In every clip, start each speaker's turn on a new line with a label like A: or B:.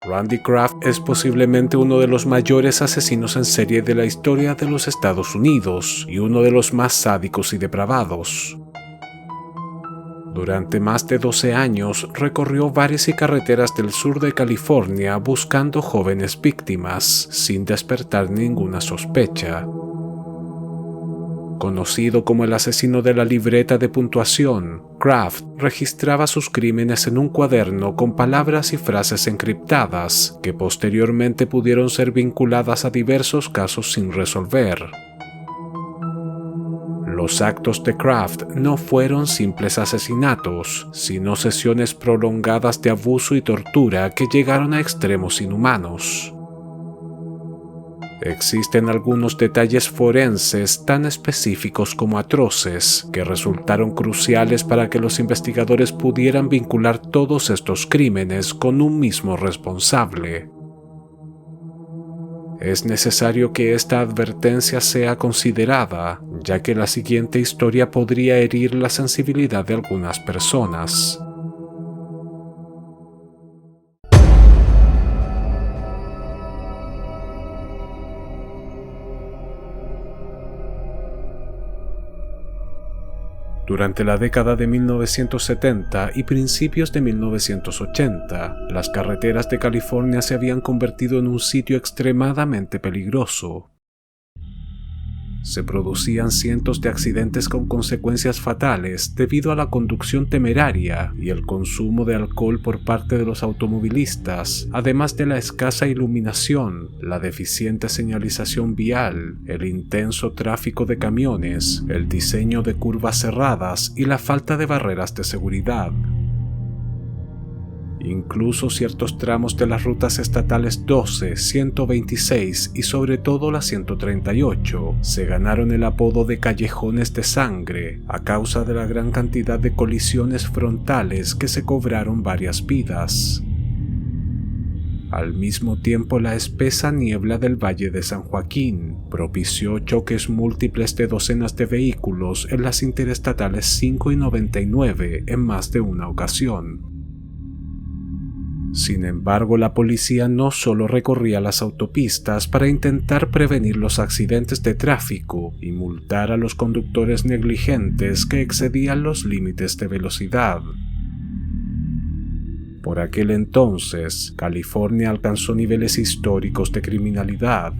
A: Randy Kraft es posiblemente uno de los mayores asesinos en serie de la historia de los Estados Unidos y uno de los más sádicos y depravados. Durante más de 12 años recorrió bares y carreteras del sur de California buscando jóvenes víctimas, sin despertar ninguna sospecha. Conocido como el asesino de la libreta de puntuación, Kraft registraba sus crímenes en un cuaderno con palabras y frases encriptadas que posteriormente pudieron ser vinculadas a diversos casos sin resolver. Los actos de Kraft no fueron simples asesinatos, sino sesiones prolongadas de abuso y tortura que llegaron a extremos inhumanos. Existen algunos detalles forenses tan específicos como atroces que resultaron cruciales para que los investigadores pudieran vincular todos estos crímenes con un mismo responsable. Es necesario que esta advertencia sea considerada, ya que la siguiente historia podría herir la sensibilidad de algunas personas. Durante la década de 1970 y principios de 1980, las carreteras de California se habían convertido en un sitio extremadamente peligroso. Se producían cientos de accidentes con consecuencias fatales debido a la conducción temeraria y el consumo de alcohol por parte de los automovilistas, además de la escasa iluminación, la deficiente señalización vial, el intenso tráfico de camiones, el diseño de curvas cerradas y la falta de barreras de seguridad. Incluso ciertos tramos de las rutas estatales 12, 126 y sobre todo la 138 se ganaron el apodo de callejones de sangre a causa de la gran cantidad de colisiones frontales que se cobraron varias vidas. Al mismo tiempo, la espesa niebla del Valle de San Joaquín propició choques múltiples de docenas de vehículos en las interestatales 5 y 99 en más de una ocasión. Sin embargo, la policía no solo recorría las autopistas para intentar prevenir los accidentes de tráfico y multar a los conductores negligentes que excedían los límites de velocidad. Por aquel entonces, California alcanzó niveles históricos de criminalidad.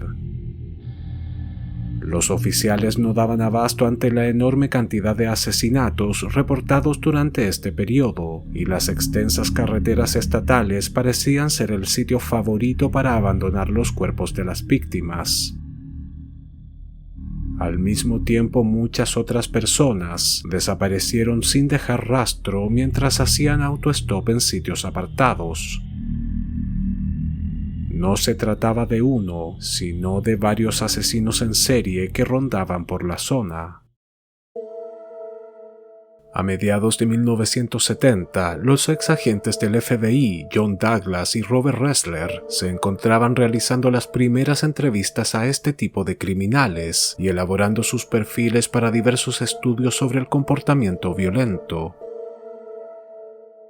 A: Los oficiales no daban abasto ante la enorme cantidad de asesinatos reportados durante este periodo, y las extensas carreteras estatales parecían ser el sitio favorito para abandonar los cuerpos de las víctimas. Al mismo tiempo, muchas otras personas desaparecieron sin dejar rastro mientras hacían autostop en sitios apartados. No se trataba de uno, sino de varios asesinos en serie que rondaban por la zona. A mediados de 1970, los exagentes del FBI, John Douglas y Robert Ressler, se encontraban realizando las primeras entrevistas a este tipo de criminales y elaborando sus perfiles para diversos estudios sobre el comportamiento violento.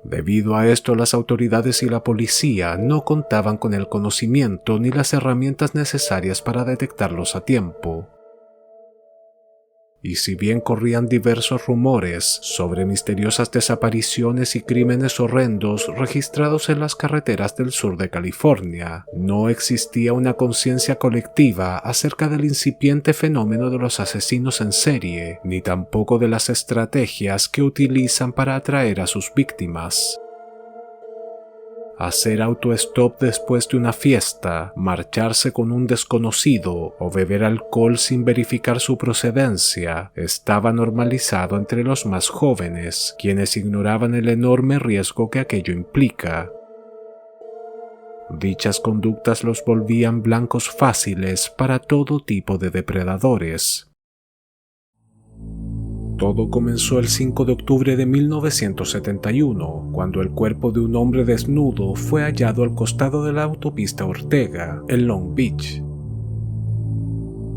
A: Debido a esto, las autoridades y la policía no contaban con el conocimiento ni las herramientas necesarias para detectarlos a tiempo. Y si bien corrían diversos rumores sobre misteriosas desapariciones y crímenes horrendos registrados en las carreteras del sur de California, no existía una conciencia colectiva acerca del incipiente fenómeno de los asesinos en serie, ni tampoco de las estrategias que utilizan para atraer a sus víctimas. Hacer autostop después de una fiesta, marcharse con un desconocido o beber alcohol sin verificar su procedencia estaba normalizado entre los más jóvenes, quienes ignoraban el enorme riesgo que aquello implica. Dichas conductas los volvían blancos fáciles para todo tipo de depredadores. Todo comenzó el 5 de octubre de 1971, cuando el cuerpo de un hombre desnudo fue hallado al costado de la autopista Ortega, en Long Beach.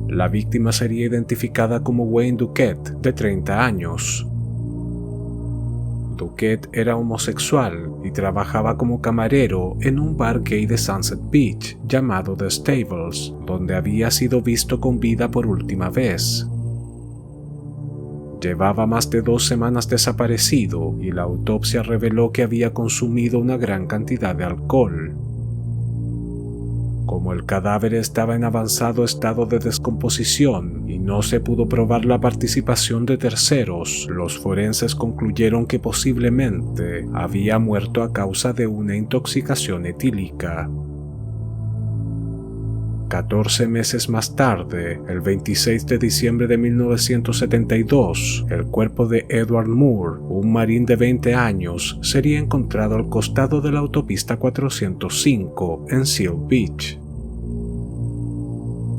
A: La víctima sería identificada como Wayne Duquette, de 30 años. Duquette era homosexual y trabajaba como camarero en un bar gay de Sunset Beach llamado The Stables, donde había sido visto con vida por última vez. Llevaba más de 2 semanas desaparecido y la autopsia reveló que había consumido una gran cantidad de alcohol. Como el cadáver estaba en avanzado estado de descomposición y no se pudo probar la participación de terceros, los forenses concluyeron que posiblemente había muerto a causa de una intoxicación etílica. 14 meses más tarde, el 26 de diciembre de 1972, el cuerpo de Edward Moore, un marín de 20 años, sería encontrado al costado de la autopista 405 en Seal Beach.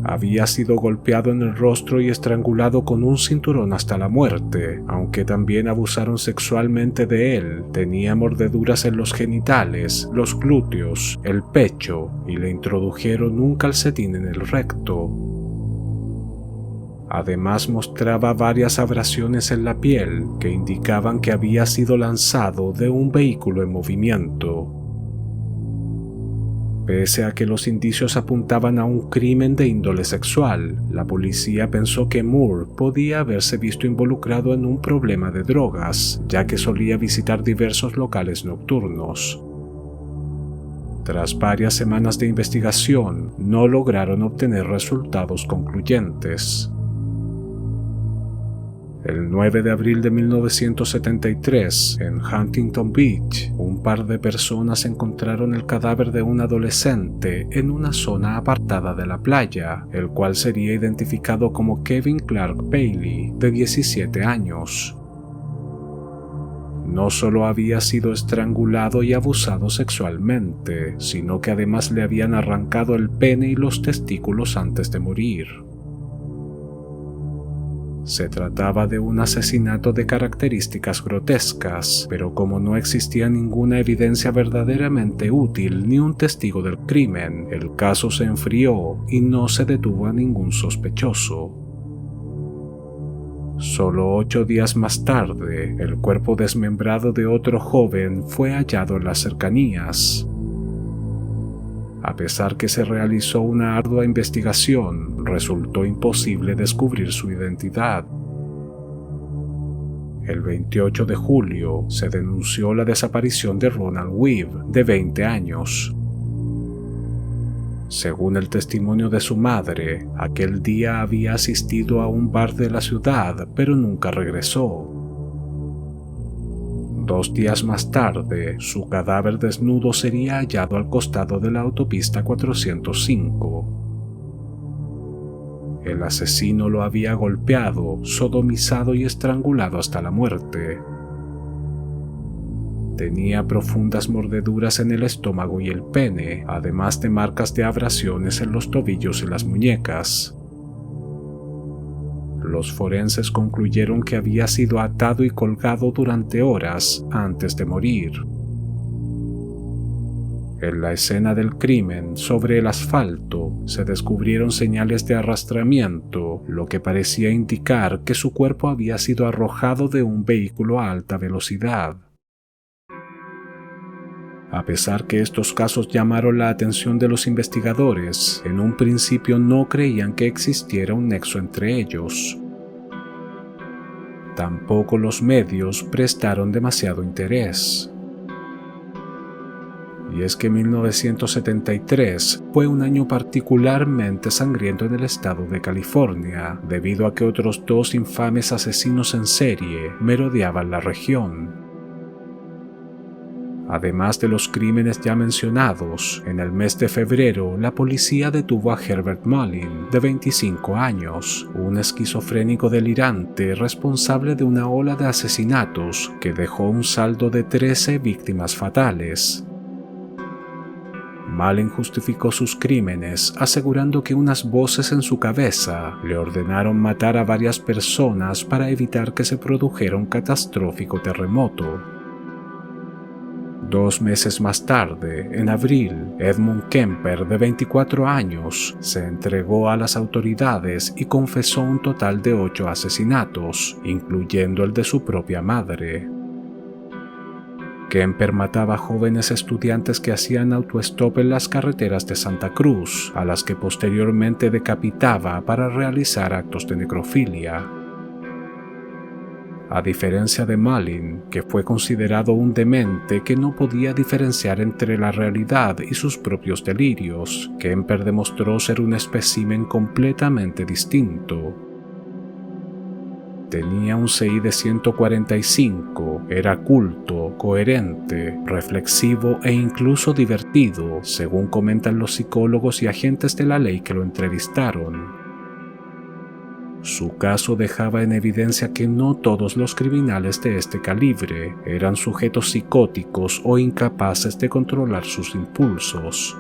A: Había sido golpeado en el rostro y estrangulado con un cinturón hasta la muerte, aunque también abusaron sexualmente de él. Tenía mordeduras en los genitales, los glúteos, el pecho y le introdujeron un calcetín en el recto. Además mostraba varias abrasiones en la piel que indicaban que había sido lanzado de un vehículo en movimiento. Pese a que los indicios apuntaban a un crimen de índole sexual, la policía pensó que Moore podía haberse visto involucrado en un problema de drogas, ya que solía visitar diversos locales nocturnos. Tras varias semanas de investigación, no lograron obtener resultados concluyentes. El 9 de abril de 1973, en Huntington Beach, un par de personas encontraron el cadáver de un adolescente en una zona apartada de la playa, el cual sería identificado como Kevin Clark Bailey, de 17 años. No solo había sido estrangulado y abusado sexualmente, sino que además le habían arrancado el pene y los testículos antes de morir. Se trataba de un asesinato de características grotescas, pero como no existía ninguna evidencia verdaderamente útil ni un testigo del crimen, el caso se enfrió y no se detuvo a ningún sospechoso. Solo 8 días más tarde, el cuerpo desmembrado de otro joven fue hallado en las cercanías. A pesar que se realizó una ardua investigación, resultó imposible descubrir su identidad. El 28 de julio se denunció la desaparición de Ronald Webb, de 20 años. Según el testimonio de su madre, aquel día había asistido a un bar de la ciudad, pero nunca regresó. 2 días más tarde, su cadáver desnudo sería hallado al costado de la autopista 405. El asesino lo había golpeado, sodomizado y estrangulado hasta la muerte. Tenía profundas mordeduras en el estómago y el pene, además de marcas de abrasiones en los tobillos y las muñecas. Los forenses concluyeron que había sido atado y colgado durante horas antes de morir. En la escena del crimen, sobre el asfalto, se descubrieron señales de arrastramiento, lo que parecía indicar que su cuerpo había sido arrojado de un vehículo a alta velocidad. A pesar que estos casos llamaron la atención de los investigadores, en un principio no creían que existiera un nexo entre ellos. Tampoco los medios prestaron demasiado interés. Y es que 1973 fue un año particularmente sangriento en el estado de California, debido a que otros 2 infames asesinos en serie merodeaban la región. Además de los crímenes ya mencionados, en el mes de febrero la policía detuvo a Herbert Mullin, de 25 años, un esquizofrénico delirante responsable de una ola de asesinatos que dejó un saldo de 13 víctimas fatales. Mullin justificó sus crímenes asegurando que unas voces en su cabeza le ordenaron matar a varias personas para evitar que se produjera un catastrófico terremoto. 2 meses más tarde, en abril, Edmund Kemper, de 24 años, se entregó a las autoridades y confesó un total de 8 asesinatos, incluyendo el de su propia madre. Kemper mataba a jóvenes estudiantes que hacían autostop en las carreteras de Santa Cruz, a las que posteriormente decapitaba para realizar actos de necrofilia. A diferencia de Malin, que fue considerado un demente que no podía diferenciar entre la realidad y sus propios delirios, Kemper demostró ser un espécimen completamente distinto. Tenía un CI de 145, era culto, coherente, reflexivo e incluso divertido, según comentan los psicólogos y agentes de la ley que lo entrevistaron. Su caso dejaba en evidencia que no todos los criminales de este calibre eran sujetos psicóticos o incapaces de controlar sus impulsos.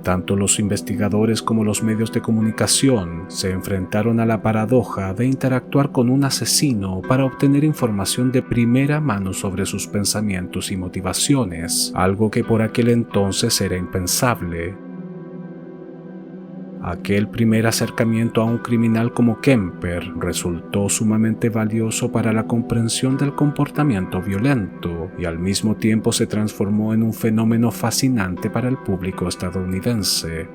A: Tanto los investigadores como los medios de comunicación se enfrentaron a la paradoja de interactuar con un asesino para obtener información de primera mano sobre sus pensamientos y motivaciones, algo que por aquel entonces era impensable. Aquel primer acercamiento a un criminal como Kemper resultó sumamente valioso para la comprensión del comportamiento violento y al mismo tiempo se transformó en un fenómeno fascinante para el público estadounidense.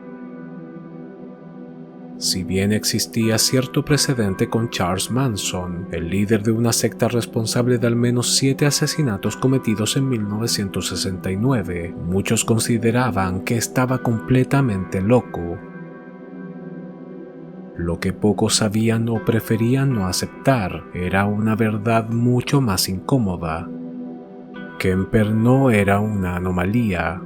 A: Si bien existía cierto precedente con Charles Manson, el líder de una secta responsable de al menos 7 asesinatos cometidos en 1969, muchos consideraban que estaba completamente loco. Lo que pocos sabían o preferían no aceptar era una verdad mucho más incómoda. Kemper no era una anomalía.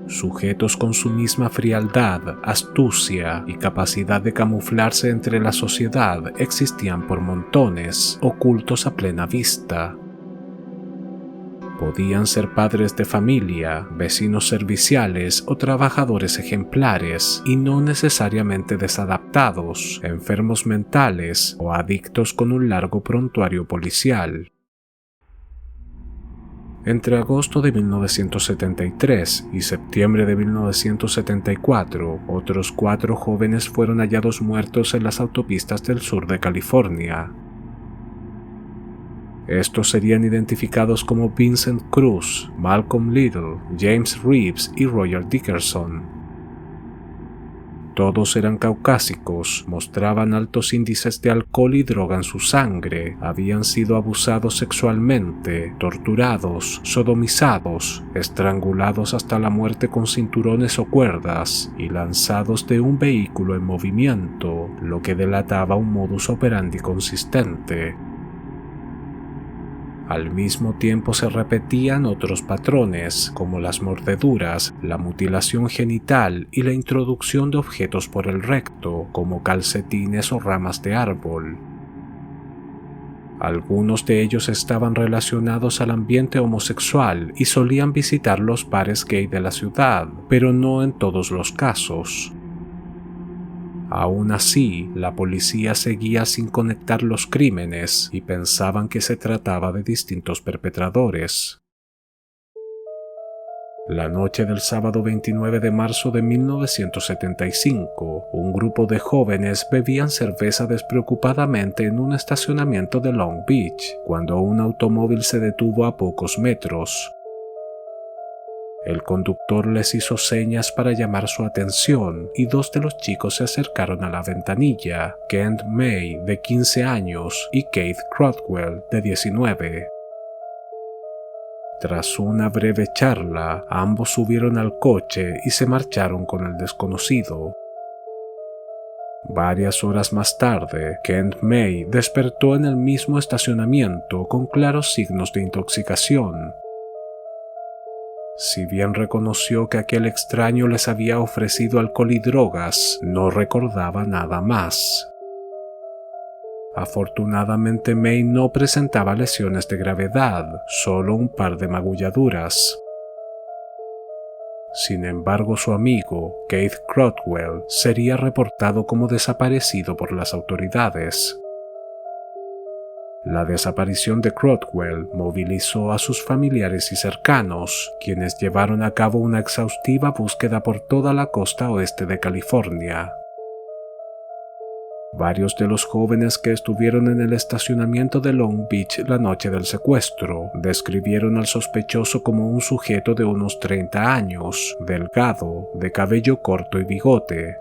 A: Sujetos con su misma frialdad, astucia y capacidad de camuflarse entre la sociedad existían por montones, ocultos a plena vista. Podían ser padres de familia, vecinos serviciales o trabajadores ejemplares, y no necesariamente desadaptados, enfermos mentales o adictos con un largo prontuario policial. Entre agosto de 1973 y septiembre de 1974, otros 4 jóvenes fueron hallados muertos en las autopistas del sur de California. Estos serían identificados como Vincent Cruz, Malcolm Little, James Reeves y Roger Dickerson. Todos eran caucásicos, mostraban altos índices de alcohol y droga en su sangre, habían sido abusados sexualmente, torturados, sodomizados, estrangulados hasta la muerte con cinturones o cuerdas y lanzados de un vehículo en movimiento, lo que delataba un modus operandi consistente. Al mismo tiempo se repetían otros patrones, como las mordeduras, la mutilación genital y la introducción de objetos por el recto, como calcetines o ramas de árbol. Algunos de ellos estaban relacionados al ambiente homosexual y solían visitar los bares gay de la ciudad, pero no en todos los casos. Aún así, la policía seguía sin conectar los crímenes y pensaban que se trataba de distintos perpetradores. La noche del sábado 29 de marzo de 1975, un grupo de jóvenes bebían cerveza despreocupadamente en un estacionamiento de Long Beach, cuando un automóvil se detuvo a pocos metros. El conductor les hizo señas para llamar su atención y 2 de los chicos se acercaron a la ventanilla, Kent May, de 15 años, y Keith Crotwell, de 19. Tras una breve charla, ambos subieron al coche y se marcharon con el desconocido. Varias horas más tarde, Kent May despertó en el mismo estacionamiento con claros signos de intoxicación. Si bien reconoció que aquel extraño les había ofrecido alcohol y drogas, no recordaba nada más. Afortunadamente, May no presentaba lesiones de gravedad, solo un par de magulladuras. Sin embargo, su amigo, Keith Crotwell, sería reportado como desaparecido por las autoridades. La desaparición de Crotwell movilizó a sus familiares y cercanos, quienes llevaron a cabo una exhaustiva búsqueda por toda la costa oeste de California. Varios de los jóvenes que estuvieron en el estacionamiento de Long Beach la noche del secuestro describieron al sospechoso como un sujeto de unos 30 años, delgado, de cabello corto y bigote.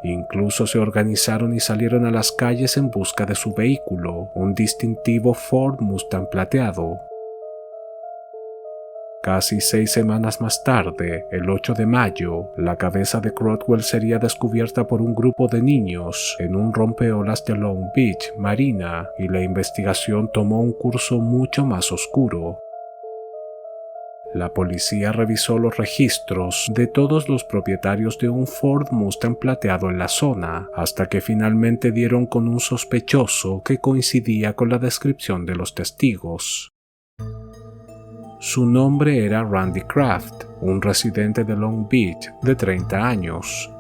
A: Incluso se organizaron y salieron a las calles en busca de su vehículo, un distintivo Ford Mustang plateado. Casi 6 semanas más tarde, el 8 de mayo, la cabeza de Crodwell sería descubierta por un grupo de niños en un rompeolas de Long Beach, Marina, y la investigación tomó un curso mucho más oscuro. La policía revisó los registros de todos los propietarios de un Ford Mustang plateado en la zona, hasta que finalmente dieron con un sospechoso que coincidía con la descripción de los testigos. Su nombre era Randy Kraft, un residente de Long Beach de 30 años.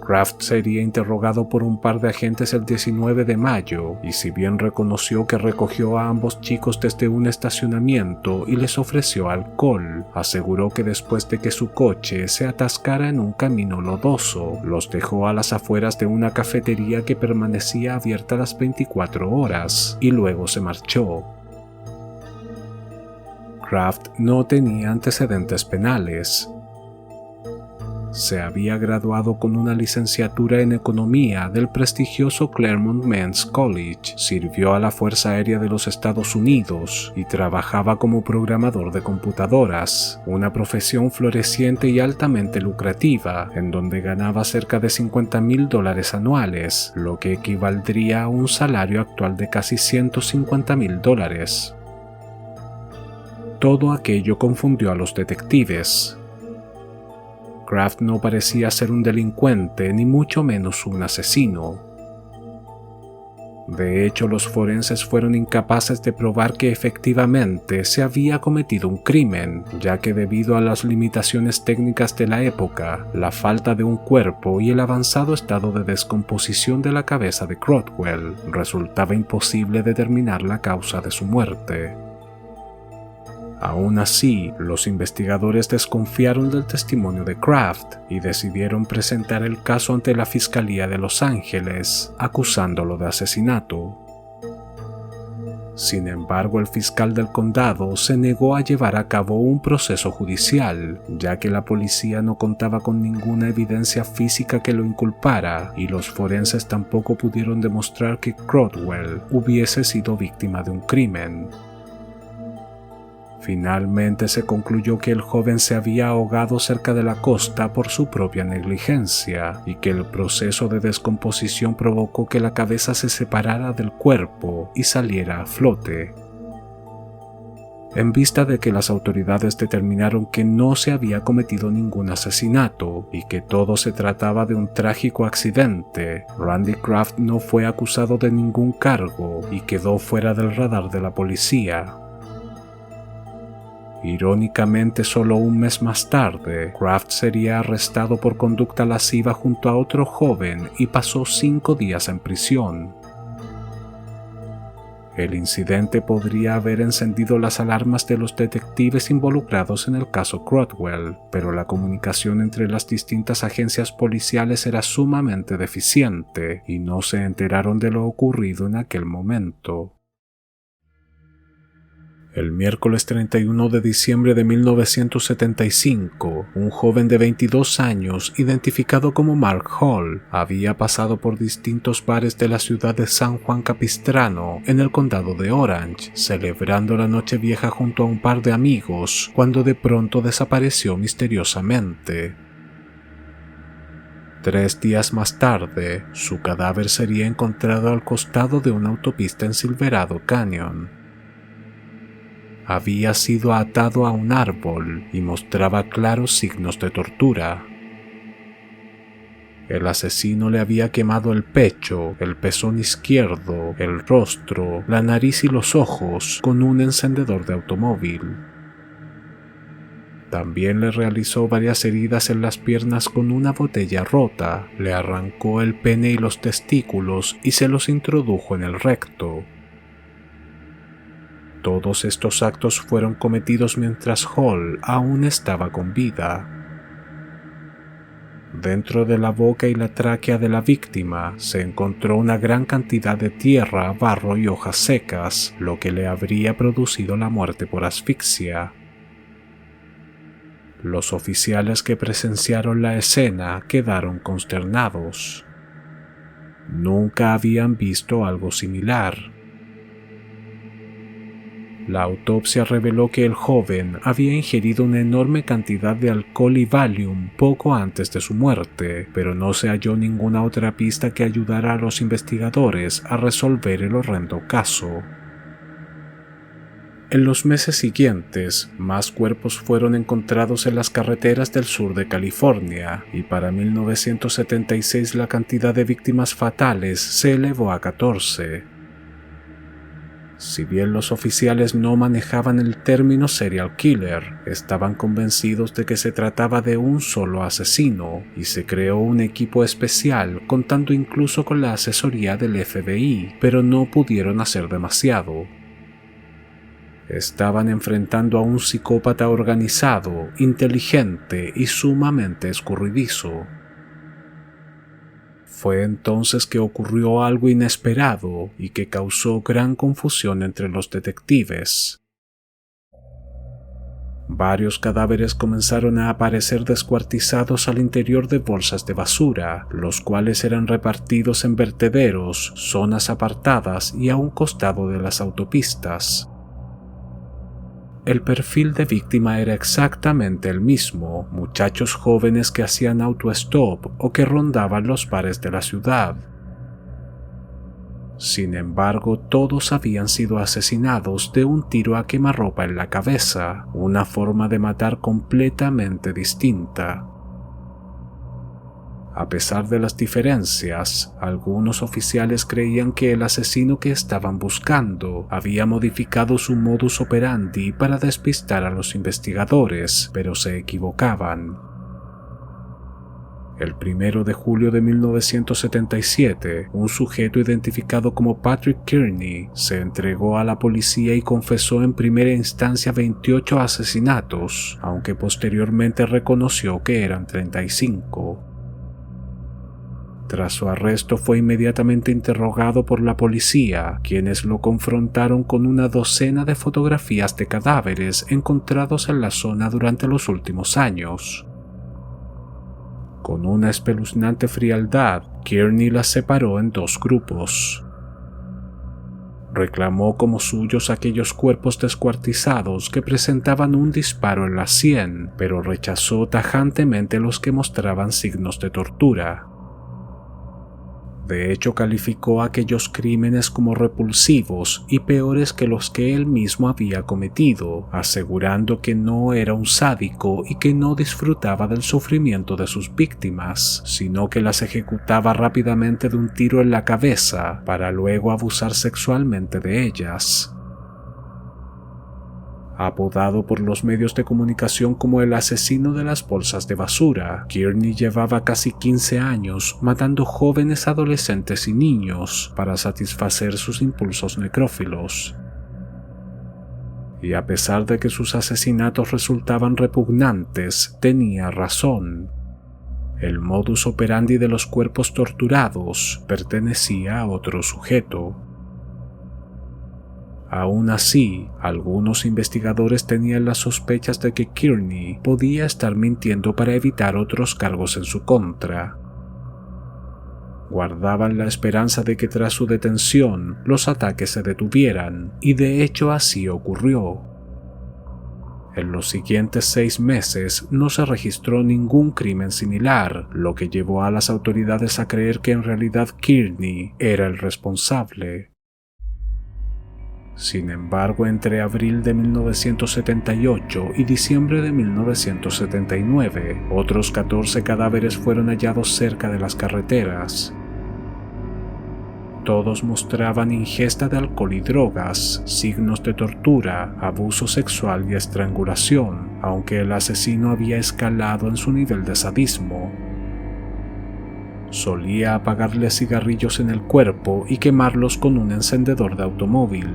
A: Kraft sería interrogado por un par de agentes el 19 de mayo y si bien reconoció que recogió a ambos chicos desde un estacionamiento y les ofreció alcohol, aseguró que después de que su coche se atascara en un camino lodoso, los dejó a las afueras de una cafetería que permanecía abierta las 24 horas y luego se marchó. Kraft no tenía antecedentes penales. Se había graduado con una licenciatura en economía del prestigioso Claremont Men's College, sirvió a la Fuerza Aérea de los Estados Unidos y trabajaba como programador de computadoras, una profesión floreciente y altamente lucrativa, en donde ganaba cerca de $50,000 anuales, lo que equivaldría a un salario actual de casi $150,000. Todo aquello confundió a los detectives. Kraft no parecía ser un delincuente, ni mucho menos un asesino. De hecho, los forenses fueron incapaces de probar que efectivamente se había cometido un crimen, ya que debido a las limitaciones técnicas de la época, la falta de un cuerpo y el avanzado estado de descomposición de la cabeza de Crodwell, resultaba imposible determinar la causa de su muerte. Aún así, los investigadores desconfiaron del testimonio de Kraft y decidieron presentar el caso ante la Fiscalía de Los Ángeles, acusándolo de asesinato. Sin embargo, el fiscal del condado se negó a llevar a cabo un proceso judicial, ya que la policía no contaba con ninguna evidencia física que lo inculpara y los forenses tampoco pudieron demostrar que Crodwell hubiese sido víctima de un crimen. Finalmente se concluyó que el joven se había ahogado cerca de la costa por su propia negligencia y que el proceso de descomposición provocó que la cabeza se separara del cuerpo y saliera a flote. En vista de que las autoridades determinaron que no se había cometido ningún asesinato y que todo se trataba de un trágico accidente, Randy Kraft no fue acusado de ningún cargo y quedó fuera del radar de la policía. Irónicamente, solo un mes más tarde, Kraft sería arrestado por conducta lasciva junto a otro joven y pasó 5 días en prisión. El incidente podría haber encendido las alarmas de los detectives involucrados en el caso Crodwell, pero la comunicación entre las distintas agencias policiales era sumamente deficiente y no se enteraron de lo ocurrido en aquel momento. El miércoles 31 de diciembre de 1975, un joven de 22 años, identificado como Mark Hall, había pasado por distintos bares de la ciudad de San Juan Capistrano, en el condado de Orange, celebrando la Nochevieja junto a un par de amigos, cuando de pronto desapareció misteriosamente. 3 días más tarde, su cadáver sería encontrado al costado de una autopista en Silverado Canyon. Había sido atado a un árbol y mostraba claros signos de tortura. El asesino le había quemado el pecho, el pezón izquierdo, el rostro, la nariz y los ojos con un encendedor de automóvil. También le realizó varias heridas en las piernas con una botella rota, le arrancó el pene y los testículos y se los introdujo en el recto. Todos estos actos fueron cometidos mientras Hall aún estaba con vida. Dentro de la boca y la tráquea de la víctima se encontró una gran cantidad de tierra, barro y hojas secas, lo que le habría producido la muerte por asfixia. Los oficiales que presenciaron la escena quedaron consternados. Nunca habían visto algo similar. La autopsia reveló que el joven había ingerido una enorme cantidad de alcohol y Valium poco antes de su muerte, pero no se halló ninguna otra pista que ayudara a los investigadores a resolver el horrendo caso. En los meses siguientes, más cuerpos fueron encontrados en las carreteras del sur de California, y para 1976 la cantidad de víctimas fatales se elevó a 14. Si bien los oficiales no manejaban el término serial killer, estaban convencidos de que se trataba de un solo asesino, y se creó un equipo especial contando incluso con la asesoría del FBI, pero no pudieron hacer demasiado. Estaban enfrentando a un psicópata organizado, inteligente y sumamente escurridizo. Fue entonces que ocurrió algo inesperado y que causó gran confusión entre los detectives. Varios cadáveres comenzaron a aparecer descuartizados al interior de bolsas de basura, los cuales eran repartidos en vertederos, zonas apartadas y a un costado de las autopistas. El perfil de víctima era exactamente el mismo: muchachos jóvenes que hacían autostop o que rondaban los bares de la ciudad. Sin embargo, todos habían sido asesinados de un tiro a quemarropa en la cabeza, una forma de matar completamente distinta. A pesar de las diferencias, algunos oficiales creían que el asesino que estaban buscando había modificado su modus operandi para despistar a los investigadores, pero se equivocaban. El 1 de julio de 1977, un sujeto identificado como Patrick Kearney se entregó a la policía y confesó en primera instancia 28 asesinatos, aunque posteriormente reconoció que eran 35. Tras su arresto fue inmediatamente interrogado por la policía, quienes lo confrontaron con una docena de fotografías de cadáveres encontrados en la zona durante los últimos años. Con una espeluznante frialdad, Kearney las separó en dos grupos. Reclamó como suyos aquellos cuerpos descuartizados que presentaban un disparo en la sien, pero rechazó tajantemente los que mostraban signos de tortura. De hecho, calificó aquellos crímenes como repulsivos y peores que los que él mismo había cometido, asegurando que no era un sádico y que no disfrutaba del sufrimiento de sus víctimas, sino que las ejecutaba rápidamente de un tiro en la cabeza para luego abusar sexualmente de ellas. Apodado por los medios de comunicación como el asesino de las bolsas de basura, Kearney llevaba casi 15 años matando jóvenes, adolescentes y niños para satisfacer sus impulsos necrófilos. Y a pesar de que sus asesinatos resultaban repugnantes, tenía razón. El modus operandi de los cuerpos torturados pertenecía a otro sujeto. Aún así, algunos investigadores tenían las sospechas de que Kearney podía estar mintiendo para evitar otros cargos en su contra. Guardaban la esperanza de que tras su detención los ataques se detuvieran, y de hecho así ocurrió. En los siguientes 6 meses no se registró ningún crimen similar, lo que llevó a las autoridades a creer que en realidad Kearney era el responsable. Sin embargo, entre abril de 1978 y diciembre de 1979, otros 14 cadáveres fueron hallados cerca de las carreteras. Todos mostraban ingesta de alcohol y drogas, signos de tortura, abuso sexual y estrangulación, aunque el asesino había escalado en su nivel de sadismo. Solía apagarles cigarrillos en el cuerpo y quemarlos con un encendedor de automóvil.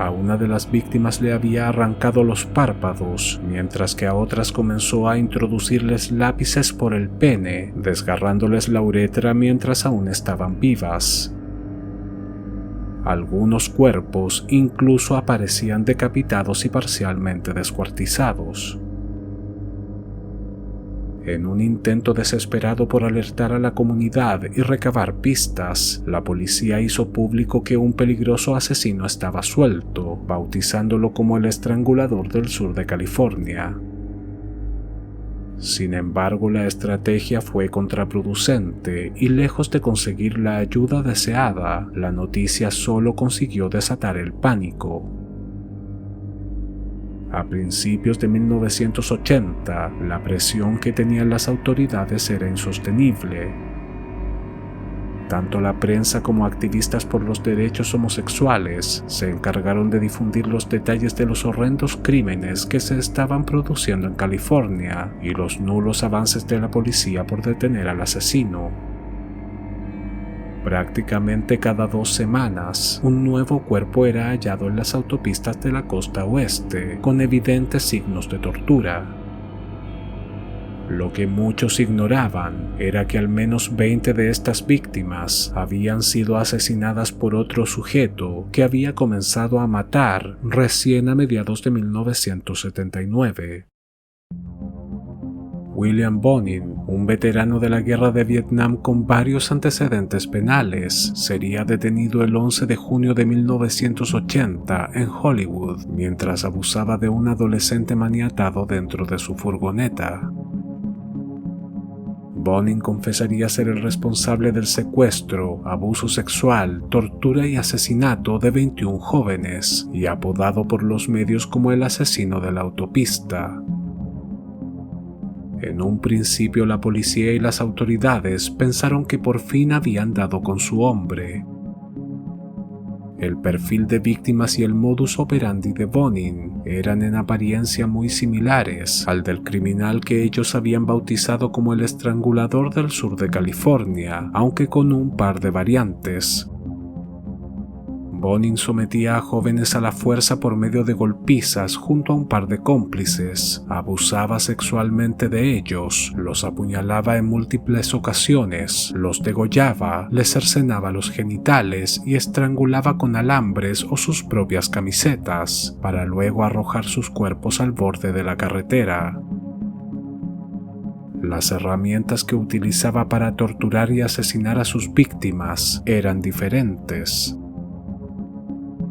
A: A una de las víctimas le había arrancado los párpados, mientras que a otras comenzó a introducirles lápices por el pene, desgarrándoles la uretra mientras aún estaban vivas. Algunos cuerpos incluso aparecían decapitados y parcialmente descuartizados. En un intento desesperado por alertar a la comunidad y recabar pistas, la policía hizo público que un peligroso asesino estaba suelto, bautizándolo como el Estrangulador del Sur de California. Sin embargo, la estrategia fue contraproducente y lejos de conseguir la ayuda deseada, la noticia solo consiguió desatar el pánico. A principios de 1980, la presión que tenían las autoridades era insostenible. Tanto la prensa como activistas por los derechos homosexuales se encargaron de difundir los detalles de los horrendos crímenes que se estaban produciendo en California y los nulos avances de la policía por detener al asesino. Prácticamente cada 2 semanas, un nuevo cuerpo era hallado en las autopistas de la costa oeste, con evidentes signos de tortura. Lo que muchos ignoraban era que al menos 20 de estas víctimas habían sido asesinadas por otro sujeto que había comenzado a matar recién a mediados de 1979. William Bonin, un veterano de la guerra de Vietnam con varios antecedentes penales, sería detenido el 11 de junio de 1980 en Hollywood mientras abusaba de un adolescente maniatado dentro de su furgoneta. Bonin confesaría ser el responsable del secuestro, abuso sexual, tortura y asesinato de 21 jóvenes, y apodado por los medios como el asesino de la autopista. En un principio la policía y las autoridades pensaron que por fin habían dado con su hombre. El perfil de víctimas y el modus operandi de Bonin eran en apariencia muy similares al del criminal que ellos habían bautizado como el Estrangulador del Sur de California, aunque con un par de variantes. Bonin sometía a jóvenes a la fuerza por medio de golpizas junto a un par de cómplices, abusaba sexualmente de ellos, los apuñalaba en múltiples ocasiones, los degollaba, les cercenaba los genitales y estrangulaba con alambres o sus propias camisetas, para luego arrojar sus cuerpos al borde de la carretera. Las herramientas que utilizaba para torturar y asesinar a sus víctimas eran diferentes.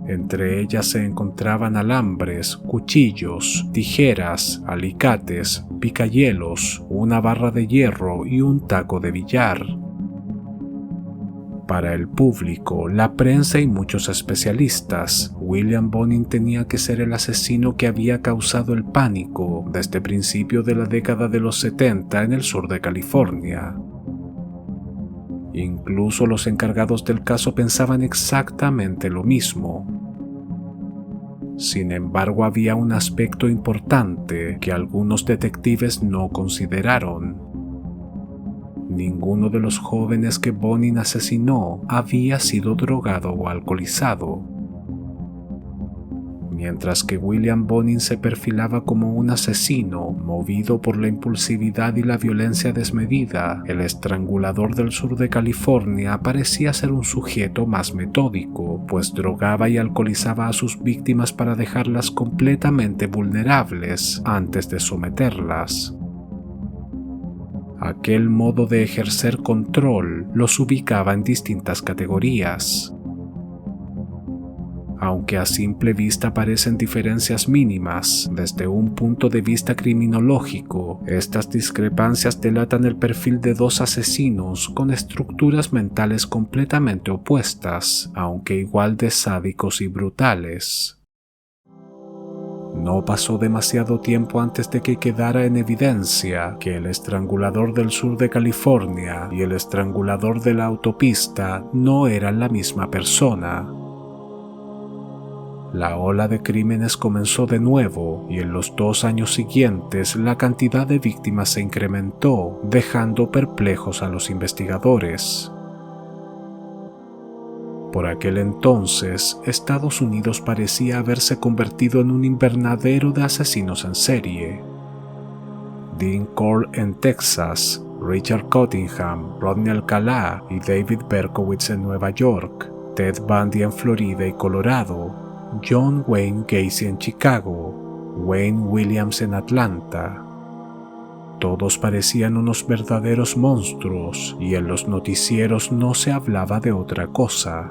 A: Entre ellas se encontraban alambres, cuchillos, tijeras, alicates, picahielos, una barra de hierro y un taco de billar. Para el público, la prensa y muchos especialistas, William Bonin tenía que ser el asesino que había causado el pánico desde principio de la década de los 70 en el sur de California. Incluso los encargados del caso pensaban exactamente lo mismo. Sin embargo, había un aspecto importante que algunos detectives no consideraron. Ninguno de los jóvenes que Bonin asesinó había sido drogado o alcoholizado. Mientras que William Bonin se perfilaba como un asesino movido por la impulsividad y la violencia desmedida, el Estrangulador del Sur de California parecía ser un sujeto más metódico, pues drogaba y alcoholizaba a sus víctimas para dejarlas completamente vulnerables antes de someterlas. Aquel modo de ejercer control los ubicaba en distintas categorías. Aunque a simple vista parecen diferencias mínimas, desde un punto de vista criminológico, estas discrepancias delatan el perfil de dos asesinos con estructuras mentales completamente opuestas, aunque igual de sádicos y brutales. No pasó demasiado tiempo antes de que quedara en evidencia que el Estrangulador del Sur de California y el Estrangulador de la autopista no eran la misma persona. La ola de crímenes comenzó de nuevo y en los 2 años siguientes la cantidad de víctimas se incrementó, dejando perplejos a los investigadores. Por aquel entonces, Estados Unidos parecía haberse convertido en un invernadero de asesinos en serie. Dean Cole en Texas, Richard Cottingham, Rodney Alcalá y David Berkowitz en Nueva York, Ted Bundy en Florida y Colorado, John Wayne Gacy en Chicago, Wayne Williams en Atlanta. Todos parecían unos verdaderos monstruos y en los noticieros no se hablaba de otra cosa.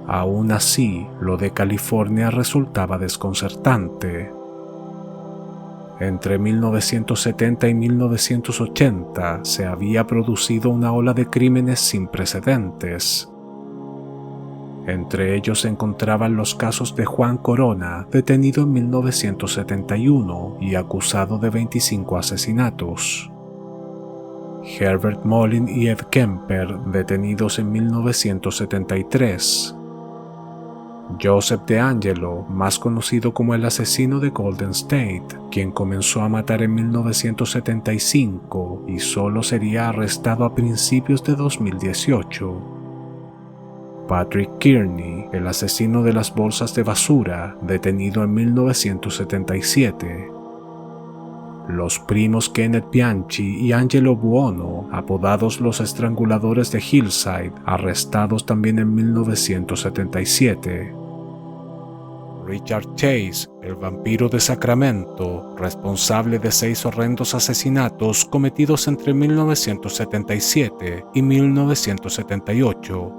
A: Aún así, lo de California resultaba desconcertante. Entre 1970 y 1980 se había producido una ola de crímenes sin precedentes. Entre ellos se encontraban los casos de Juan Corona, detenido en 1971 y acusado de 25 asesinatos. Herbert Mullin y Ed Kemper, detenidos en 1973. Joseph DeAngelo, más conocido como el asesino de Golden State, quien comenzó a matar en 1975 y solo sería arrestado a principios de 2018. Patrick Kearney, el asesino de las bolsas de basura, detenido en 1977. Los primos Kenneth Bianchi y Angelo Buono, apodados los estranguladores de Hillside, arrestados también en 1977. Richard Chase, el vampiro de Sacramento, responsable de 6 horrendos asesinatos cometidos entre 1977 y 1978.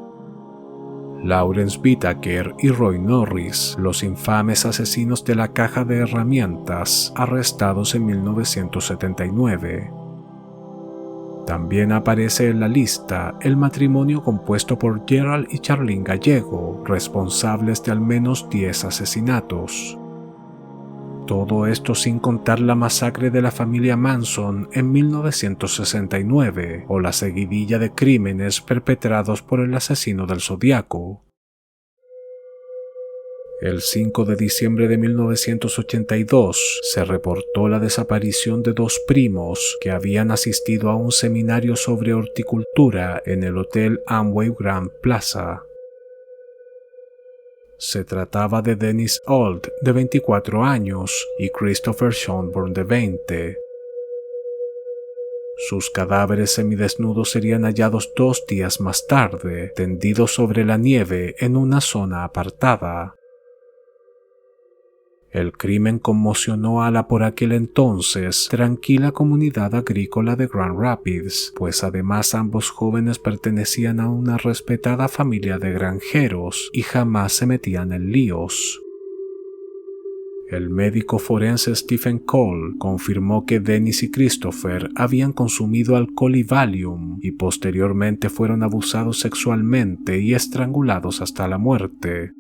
A: Lawrence Whitaker y Roy Norris, los infames asesinos de la caja de herramientas, arrestados en 1979. También aparece en la lista el matrimonio compuesto por Gerald y Charlene Gallego, responsables de al menos 10 asesinatos. Todo esto sin contar la masacre de la familia Manson en 1969 o la seguidilla de crímenes perpetrados por el asesino del Zodiaco. El 5 de diciembre de 1982 se reportó la desaparición de 2 primos que habían asistido a un seminario sobre horticultura en el Hotel Amway Grand Plaza. Se trataba de Dennis Ault, de 24 años, y Christopher Schonborn, de 20. Sus cadáveres semidesnudos serían hallados 2 días más tarde, tendidos sobre la nieve en una zona apartada. El crimen conmocionó a la por aquel entonces tranquila comunidad agrícola de Grand Rapids, pues además ambos jóvenes pertenecían a una respetada familia de granjeros y jamás se metían en líos. El médico forense Stephen Cole confirmó que Dennis y Christopher habían consumido alcohol y Valium y posteriormente fueron abusados sexualmente y estrangulados hasta la muerte.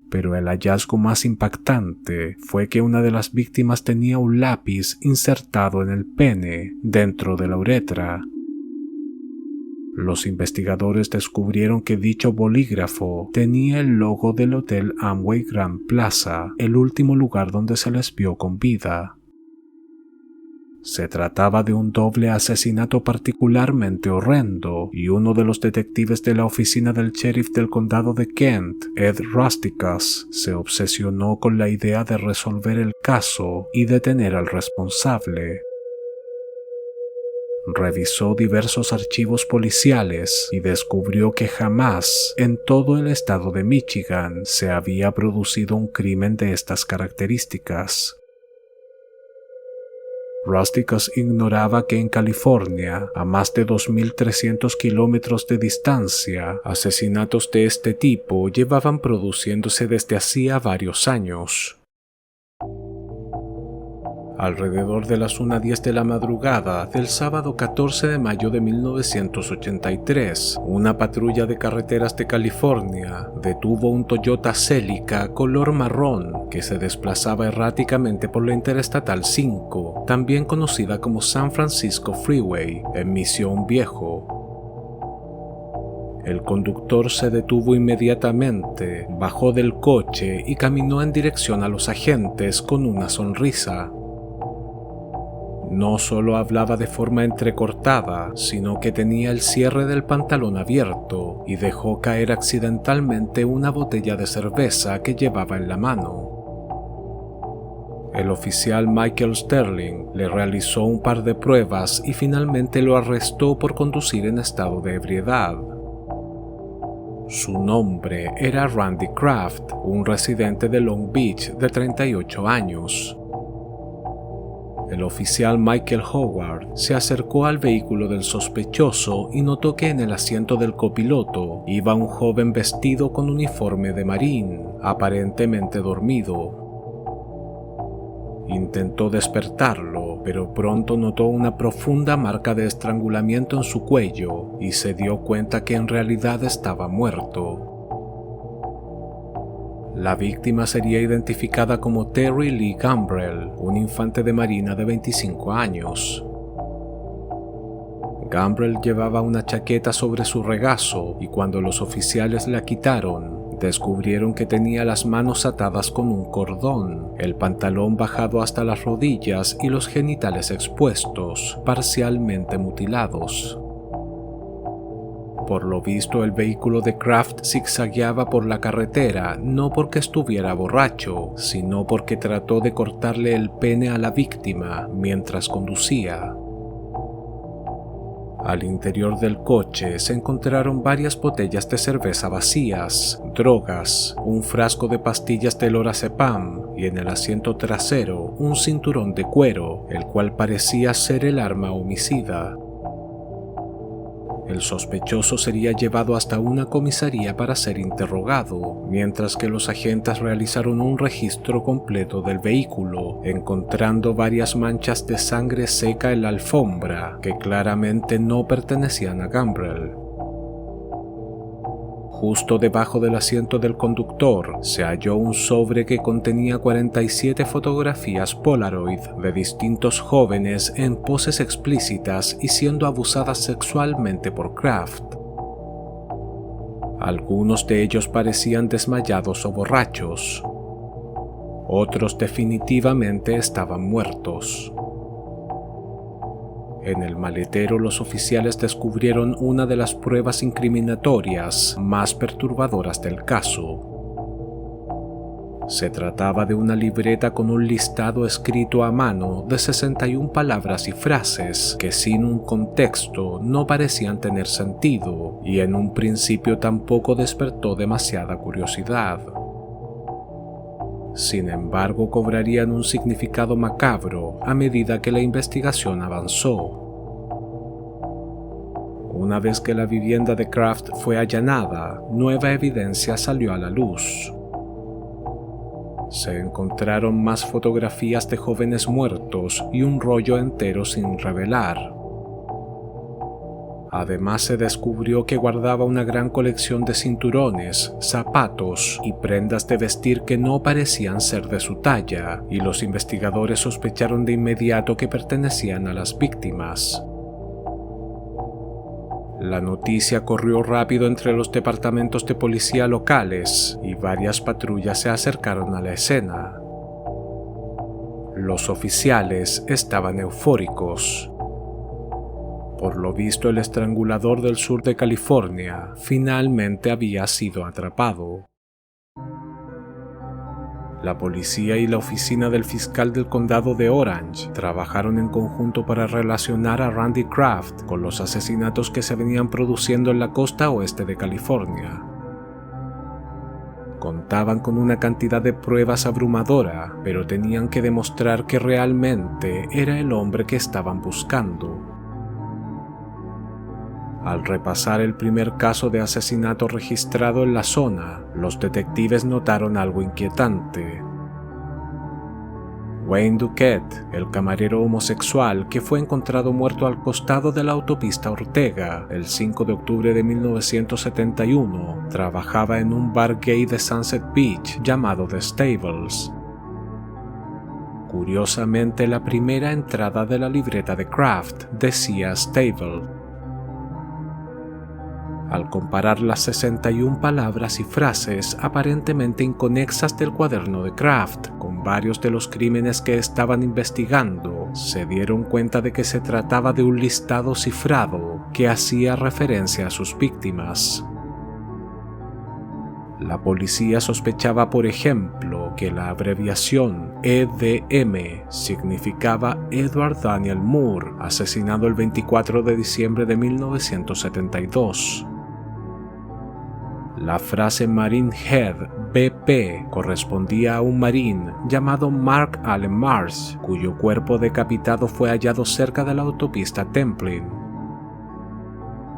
A: Pero el hallazgo más impactante fue que una de las víctimas tenía un lápiz insertado en el pene dentro de la uretra. Los investigadores descubrieron que dicho bolígrafo tenía el logo del Hotel Amway Grand Plaza, el último lugar donde se les vio con vida. Se trataba de un doble asesinato particularmente horrendo, y uno de los detectives de la oficina del sheriff del condado de Kent, Ed Rusticus, se obsesionó con la idea de resolver el caso y detener al responsable. Revisó diversos archivos policiales y descubrió que jamás en todo el estado de Michigan se había producido un crimen de estas características. Rusticus ignoraba que en California, a más de 2.300 kilómetros de distancia, asesinatos de este tipo llevaban produciéndose desde hacía varios años. Alrededor de las 1:10 de la madrugada del sábado 14 de mayo de 1983, una patrulla de carreteras de California detuvo un Toyota Celica color marrón que se desplazaba erráticamente por la Interestatal 5, también conocida como San Francisco Freeway, en Mission Viejo. El conductor se detuvo inmediatamente, bajó del coche y caminó en dirección a los agentes con una sonrisa. No solo hablaba de forma entrecortada, sino que tenía el cierre del pantalón abierto y dejó caer accidentalmente una botella de cerveza que llevaba en la mano. El oficial Michael Sterling le realizó un par de pruebas y finalmente lo arrestó por conducir en estado de ebriedad. Su nombre era Randy Kraft, un residente de Long Beach de 38 años. El oficial Michael Howard se acercó al vehículo del sospechoso y notó que en el asiento del copiloto iba un joven vestido con uniforme de marín, aparentemente dormido. Intentó despertarlo, pero pronto notó una profunda marca de estrangulamiento en su cuello y se dio cuenta que en realidad estaba muerto. La víctima sería identificada como Terry Lee Gambrell, un infante de marina de 25 años. Gambrell llevaba una chaqueta sobre su regazo y cuando los oficiales la quitaron, descubrieron que tenía las manos atadas con un cordón, el pantalón bajado hasta las rodillas y los genitales expuestos, parcialmente mutilados. Por lo visto, el vehículo de Kraft zigzagueaba por la carretera no porque estuviera borracho, sino porque trató de cortarle el pene a la víctima mientras conducía. Al interior del coche se encontraron varias botellas de cerveza vacías, drogas, un frasco de pastillas de lorazepam y en el asiento trasero un cinturón de cuero, el cual parecía ser el arma homicida. El sospechoso sería llevado hasta una comisaría para ser interrogado, mientras que los agentes realizaron un registro completo del vehículo, encontrando varias manchas de sangre seca en la alfombra que claramente no pertenecían a Gambrell. Justo debajo del asiento del conductor se halló un sobre que contenía 47 fotografías Polaroid de distintos jóvenes en poses explícitas y siendo abusadas sexualmente por Kraft. Algunos de ellos parecían desmayados o borrachos. Otros definitivamente estaban muertos. En el maletero, los oficiales descubrieron una de las pruebas incriminatorias más perturbadoras del caso. Se trataba de una libreta con un listado escrito a mano de 61 palabras y frases que sin un contexto no parecían tener sentido y en un principio tampoco despertó demasiada curiosidad. Sin embargo, cobrarían un significado macabro a medida que la investigación avanzó. Una vez que la vivienda de Kraft fue allanada, nueva evidencia salió a la luz. Se encontraron más fotografías de jóvenes muertos y un rollo entero sin revelar. Además, se descubrió que guardaba una gran colección de cinturones, zapatos y prendas de vestir que no parecían ser de su talla, y los investigadores sospecharon de inmediato que pertenecían a las víctimas. La noticia corrió rápido entre los departamentos de policía locales y varias patrullas se acercaron a la escena. Los oficiales estaban eufóricos. Por lo visto, el estrangulador del sur de California finalmente había sido atrapado. La policía y la oficina del fiscal del condado de Orange trabajaron en conjunto para relacionar a Randy Kraft con los asesinatos que se venían produciendo en la costa oeste de California. Contaban con una cantidad de pruebas abrumadora, pero tenían que demostrar que realmente era el hombre que estaban buscando. Al repasar el primer caso de asesinato registrado en la zona, los detectives notaron algo inquietante. Wayne Duquette, el camarero homosexual que fue encontrado muerto al costado de la autopista Ortega el 5 de octubre de 1971, trabajaba en un bar gay de Sunset Beach llamado The Stables. Curiosamente, la primera entrada de la libreta de Kraft decía Stable. al comparar las 61 palabras y frases aparentemente inconexas del cuaderno de Kraft con varios de los crímenes que estaban investigando, se dieron cuenta de que se trataba de un listado cifrado que hacía referencia a sus víctimas. La policía sospechaba, por ejemplo, que la abreviación EDM significaba Edward Daniel Moore, asesinado el 24 de diciembre de 1972. La frase Marine Head BP correspondía a un marín llamado Mark Allen Marsh, cuyo cuerpo decapitado fue hallado cerca de la autopista Templin.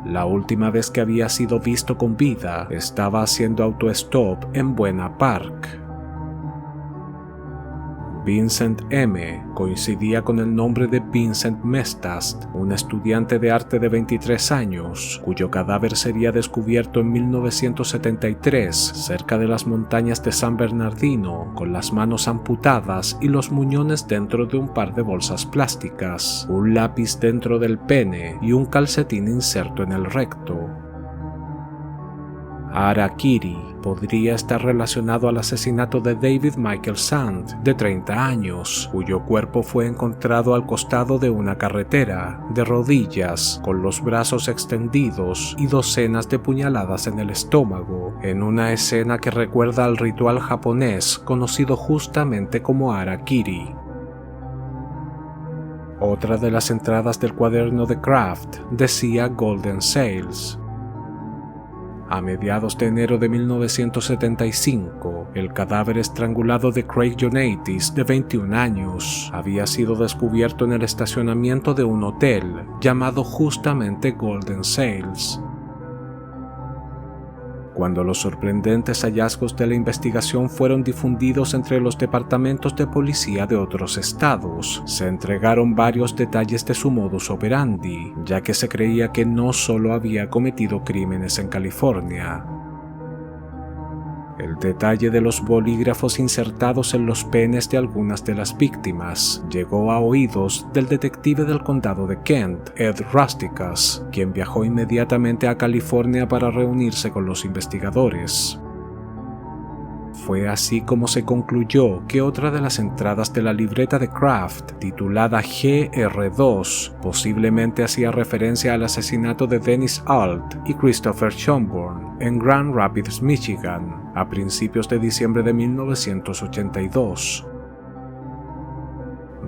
A: La última vez que había sido visto con vida estaba haciendo autostop en Buena Park. Vincent M. coincidía con el nombre de Vincent Mestast, un estudiante de arte de 23 años, cuyo cadáver sería descubierto en 1973 cerca de las montañas de San Bernardino, con las manos amputadas y los muñones dentro de un par de bolsas plásticas, un lápiz dentro del pene y un calcetín inserto en el recto. Harakiri podría estar relacionado al asesinato de David Michael Sand, de 30 años, cuyo cuerpo fue encontrado al costado de una carretera, de rodillas, con los brazos extendidos y docenas de puñaladas en el estómago, en una escena que recuerda al ritual japonés conocido justamente como Harakiri. Otra de las entradas del cuaderno de Kraft decía Golden Sails. A mediados de enero de 1975, el cadáver estrangulado de Craig Jonatis, de 21 años, había sido descubierto en el estacionamiento de un hotel llamado justamente Golden Sails. Cuando los sorprendentes hallazgos de la investigación fueron difundidos entre los departamentos de policía de otros estados, se entregaron varios detalles de su modus operandi, ya que se creía que no solo había cometido crímenes en California. El detalle de los bolígrafos insertados en los penes de algunas de las víctimas llegó a oídos del detective del condado de Kent, Ed Rusticus, quien viajó inmediatamente a California para reunirse con los investigadores. Fue así como se concluyó que otra de las entradas de la libreta de Kraft, titulada GR2, posiblemente hacía referencia al asesinato de Dennis Alt y Christopher Schonborn en Grand Rapids, Michigan, a principios de diciembre de 1982.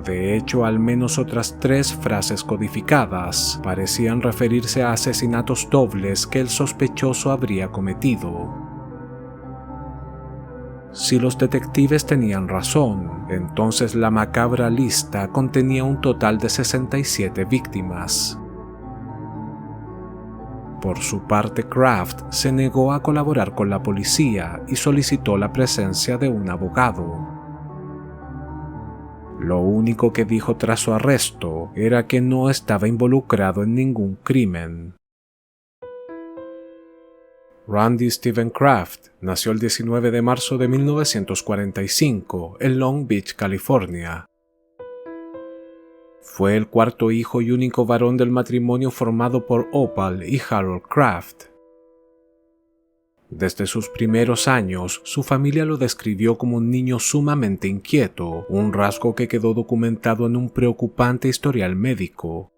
A: De hecho, al menos otras 3 frases codificadas parecían referirse a asesinatos dobles que el sospechoso habría cometido. Si los detectives tenían razón, entonces la macabra lista contenía un total de 67 víctimas. Por su parte, Kraft se negó a colaborar con la policía y solicitó la presencia de un abogado. Lo único que dijo tras su arresto era que no estaba involucrado en ningún crimen. Randy Stephen Kraft nació el 19 de marzo de 1945 en Long Beach, California. Fue el cuarto hijo y único varón del matrimonio formado por Opal y Harold Kraft. Desde sus primeros años, su familia lo describió como un niño sumamente inquieto, un rasgo que quedó documentado en un preocupante historial médico.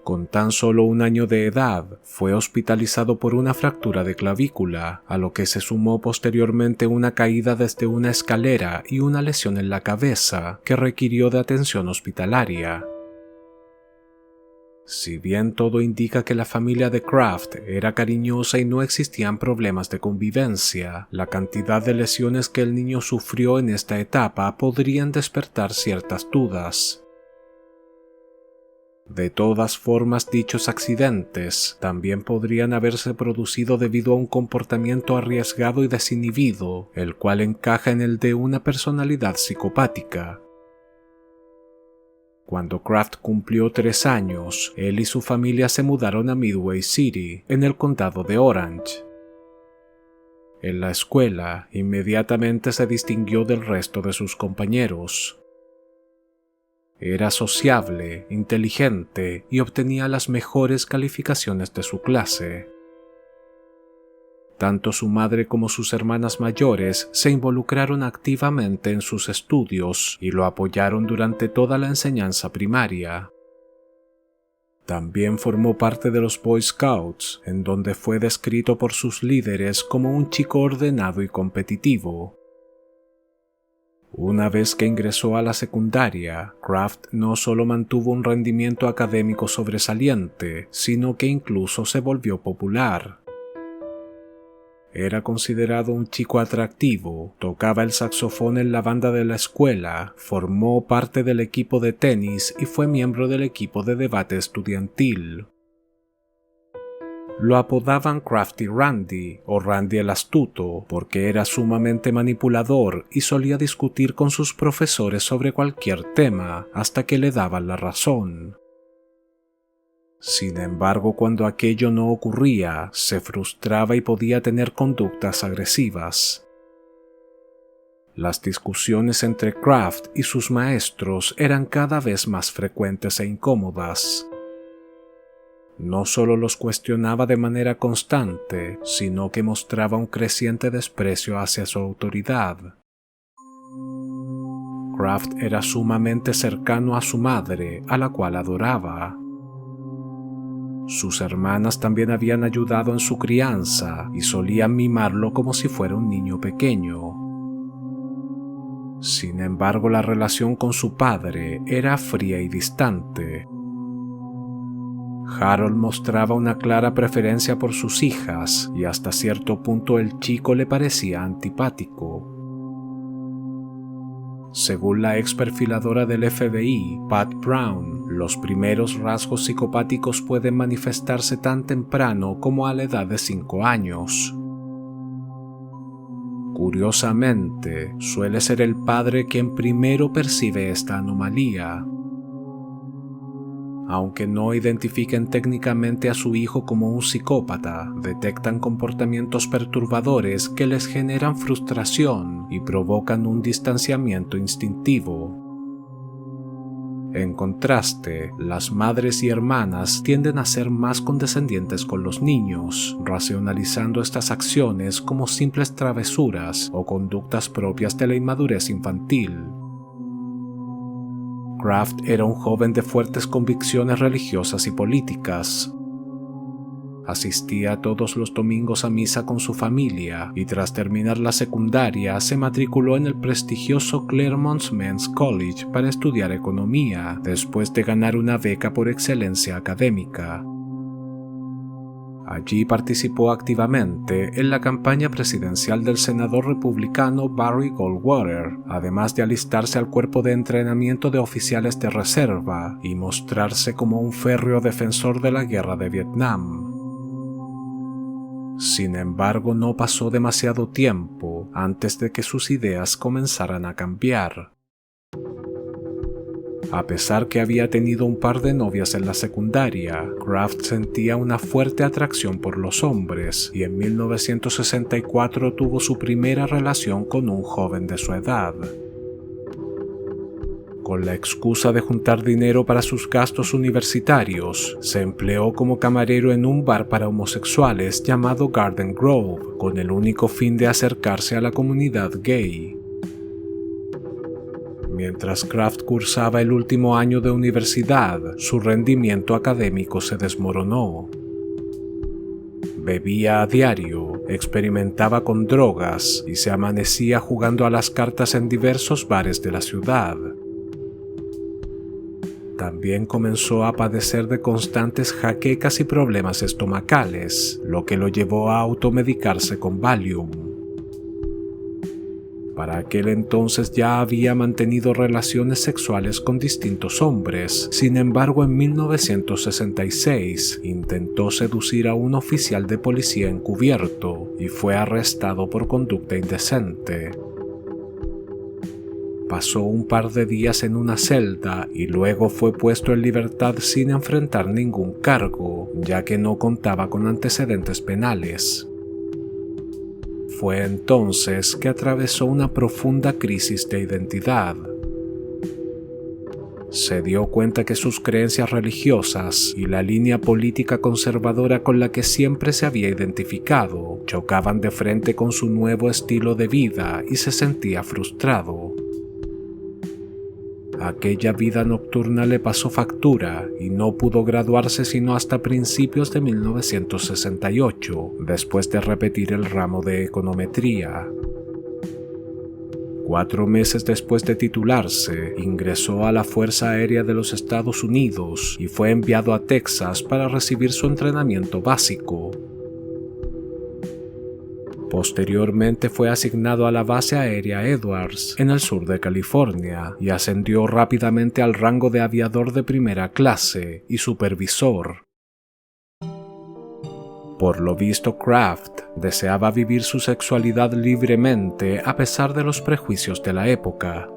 A: Con tan solo 1 año de edad, fue hospitalizado por una fractura de clavícula, a lo que se sumó posteriormente una caída desde una escalera y una lesión en la cabeza que requirió de atención hospitalaria. Si bien todo indica que la familia de Kraft era cariñosa y no existían problemas de convivencia, la cantidad de lesiones que el niño sufrió en esta etapa podrían despertar ciertas dudas. De todas formas, dichos accidentes también podrían haberse producido debido a un comportamiento arriesgado y desinhibido, el cual encaja en el de una personalidad psicopática. Cuando Kraft cumplió 3 años, él y su familia se mudaron a Midway City, en el condado de Orange. En la escuela, inmediatamente se distinguió del resto de sus compañeros. Era sociable, inteligente y obtenía las mejores calificaciones de su clase. Tanto su madre como sus hermanas mayores se involucraron activamente en sus estudios y lo apoyaron durante toda la enseñanza primaria. También formó parte de los Boy Scouts, en donde fue descrito por sus líderes como un chico ordenado y competitivo. Una vez que ingresó a la secundaria, Kraft no solo mantuvo un rendimiento académico sobresaliente, sino que incluso se volvió popular. Era considerado un chico atractivo, tocaba el saxofón en la banda de la escuela, formó parte del equipo de tenis y fue miembro del equipo de debate estudiantil. Lo apodaban Crafty Randy o Randy el Astuto porque era sumamente manipulador y solía discutir con sus profesores sobre cualquier tema hasta que le daban la razón. Sin embargo, cuando aquello no ocurría, se frustraba y podía tener conductas agresivas. Las discusiones entre Kraft y sus maestros eran cada vez más frecuentes e incómodas. No solo los cuestionaba de manera constante, sino que mostraba un creciente desprecio hacia su autoridad. Kraft era sumamente cercano a su madre, a la cual adoraba. Sus hermanas también habían ayudado en su crianza y solían mimarlo como si fuera un niño pequeño. Sin embargo, la relación con su padre era fría y distante. Harold mostraba una clara preferencia por sus hijas y hasta cierto punto el chico le parecía antipático. Según la ex perfiladora del FBI, Pat Brown, los primeros rasgos psicopáticos pueden manifestarse tan temprano como a la edad de 5 años. Curiosamente, suele ser el padre quien primero percibe esta anomalía. Aunque no identifiquen técnicamente a su hijo como un psicópata, detectan comportamientos perturbadores que les generan frustración y provocan un distanciamiento instintivo. En contraste, las madres y hermanas tienden a ser más condescendientes con los niños, racionalizando estas acciones como simples travesuras o conductas propias de la inmadurez infantil. Kraft era un joven de fuertes convicciones religiosas y políticas. Asistía todos los domingos a misa con su familia y tras terminar la secundaria se matriculó en el prestigioso Claremont Men's College para estudiar economía, después de ganar una beca por excelencia académica. Allí participó activamente en la campaña presidencial del senador republicano Barry Goldwater, además de alistarse al cuerpo de entrenamiento de oficiales de reserva y mostrarse como un férreo defensor de la guerra de Vietnam. Sin embargo, no pasó demasiado tiempo antes de que sus ideas comenzaran a cambiar. A pesar que había tenido un par de novias en la secundaria, Kraft sentía una fuerte atracción por los hombres y en 1964 tuvo su primera relación con un joven de su edad. Con la excusa de juntar dinero para sus gastos universitarios, se empleó como camarero en un bar para homosexuales llamado Garden Grove, con el único fin de acercarse a la comunidad gay. Mientras Kraft cursaba el último año de universidad, su rendimiento académico se desmoronó. Bebía a diario, experimentaba con drogas y se amanecía jugando a las cartas en diversos bares de la ciudad. También comenzó a padecer de constantes jaquecas y problemas estomacales, lo que lo llevó a automedicarse con Valium. Para aquel entonces ya había mantenido relaciones sexuales con distintos hombres. Sin embargo, en 1966 intentó seducir a un oficial de policía encubierto y fue arrestado por conducta indecente. Pasó un par de días en una celda y luego fue puesto en libertad sin enfrentar ningún cargo, ya que no contaba con antecedentes penales. Fue entonces que atravesó una profunda crisis de identidad. Se dio cuenta que sus creencias religiosas y la línea política conservadora con la que siempre se había identificado chocaban de frente con su nuevo estilo de vida y se sentía frustrado. Aquella vida nocturna le pasó factura y no pudo graduarse sino hasta principios de 1968, después de repetir el ramo de econometría. 4 meses después de titularse, ingresó a la Fuerza Aérea de los Estados Unidos y fue enviado a Texas para recibir su entrenamiento básico. Posteriormente fue asignado a la Base Aérea Edwards, en el sur de California, y ascendió rápidamente al rango de aviador de primera clase y supervisor. Por lo visto, Kraft deseaba vivir su sexualidad libremente a pesar de los prejuicios de la época.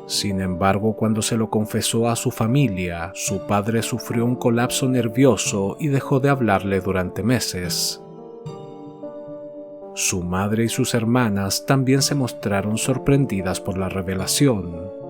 A: Sin embargo, cuando se lo confesó a su familia, su padre sufrió un colapso nervioso y dejó de hablarle durante meses. Su madre y sus hermanas también se mostraron sorprendidas por la revelación.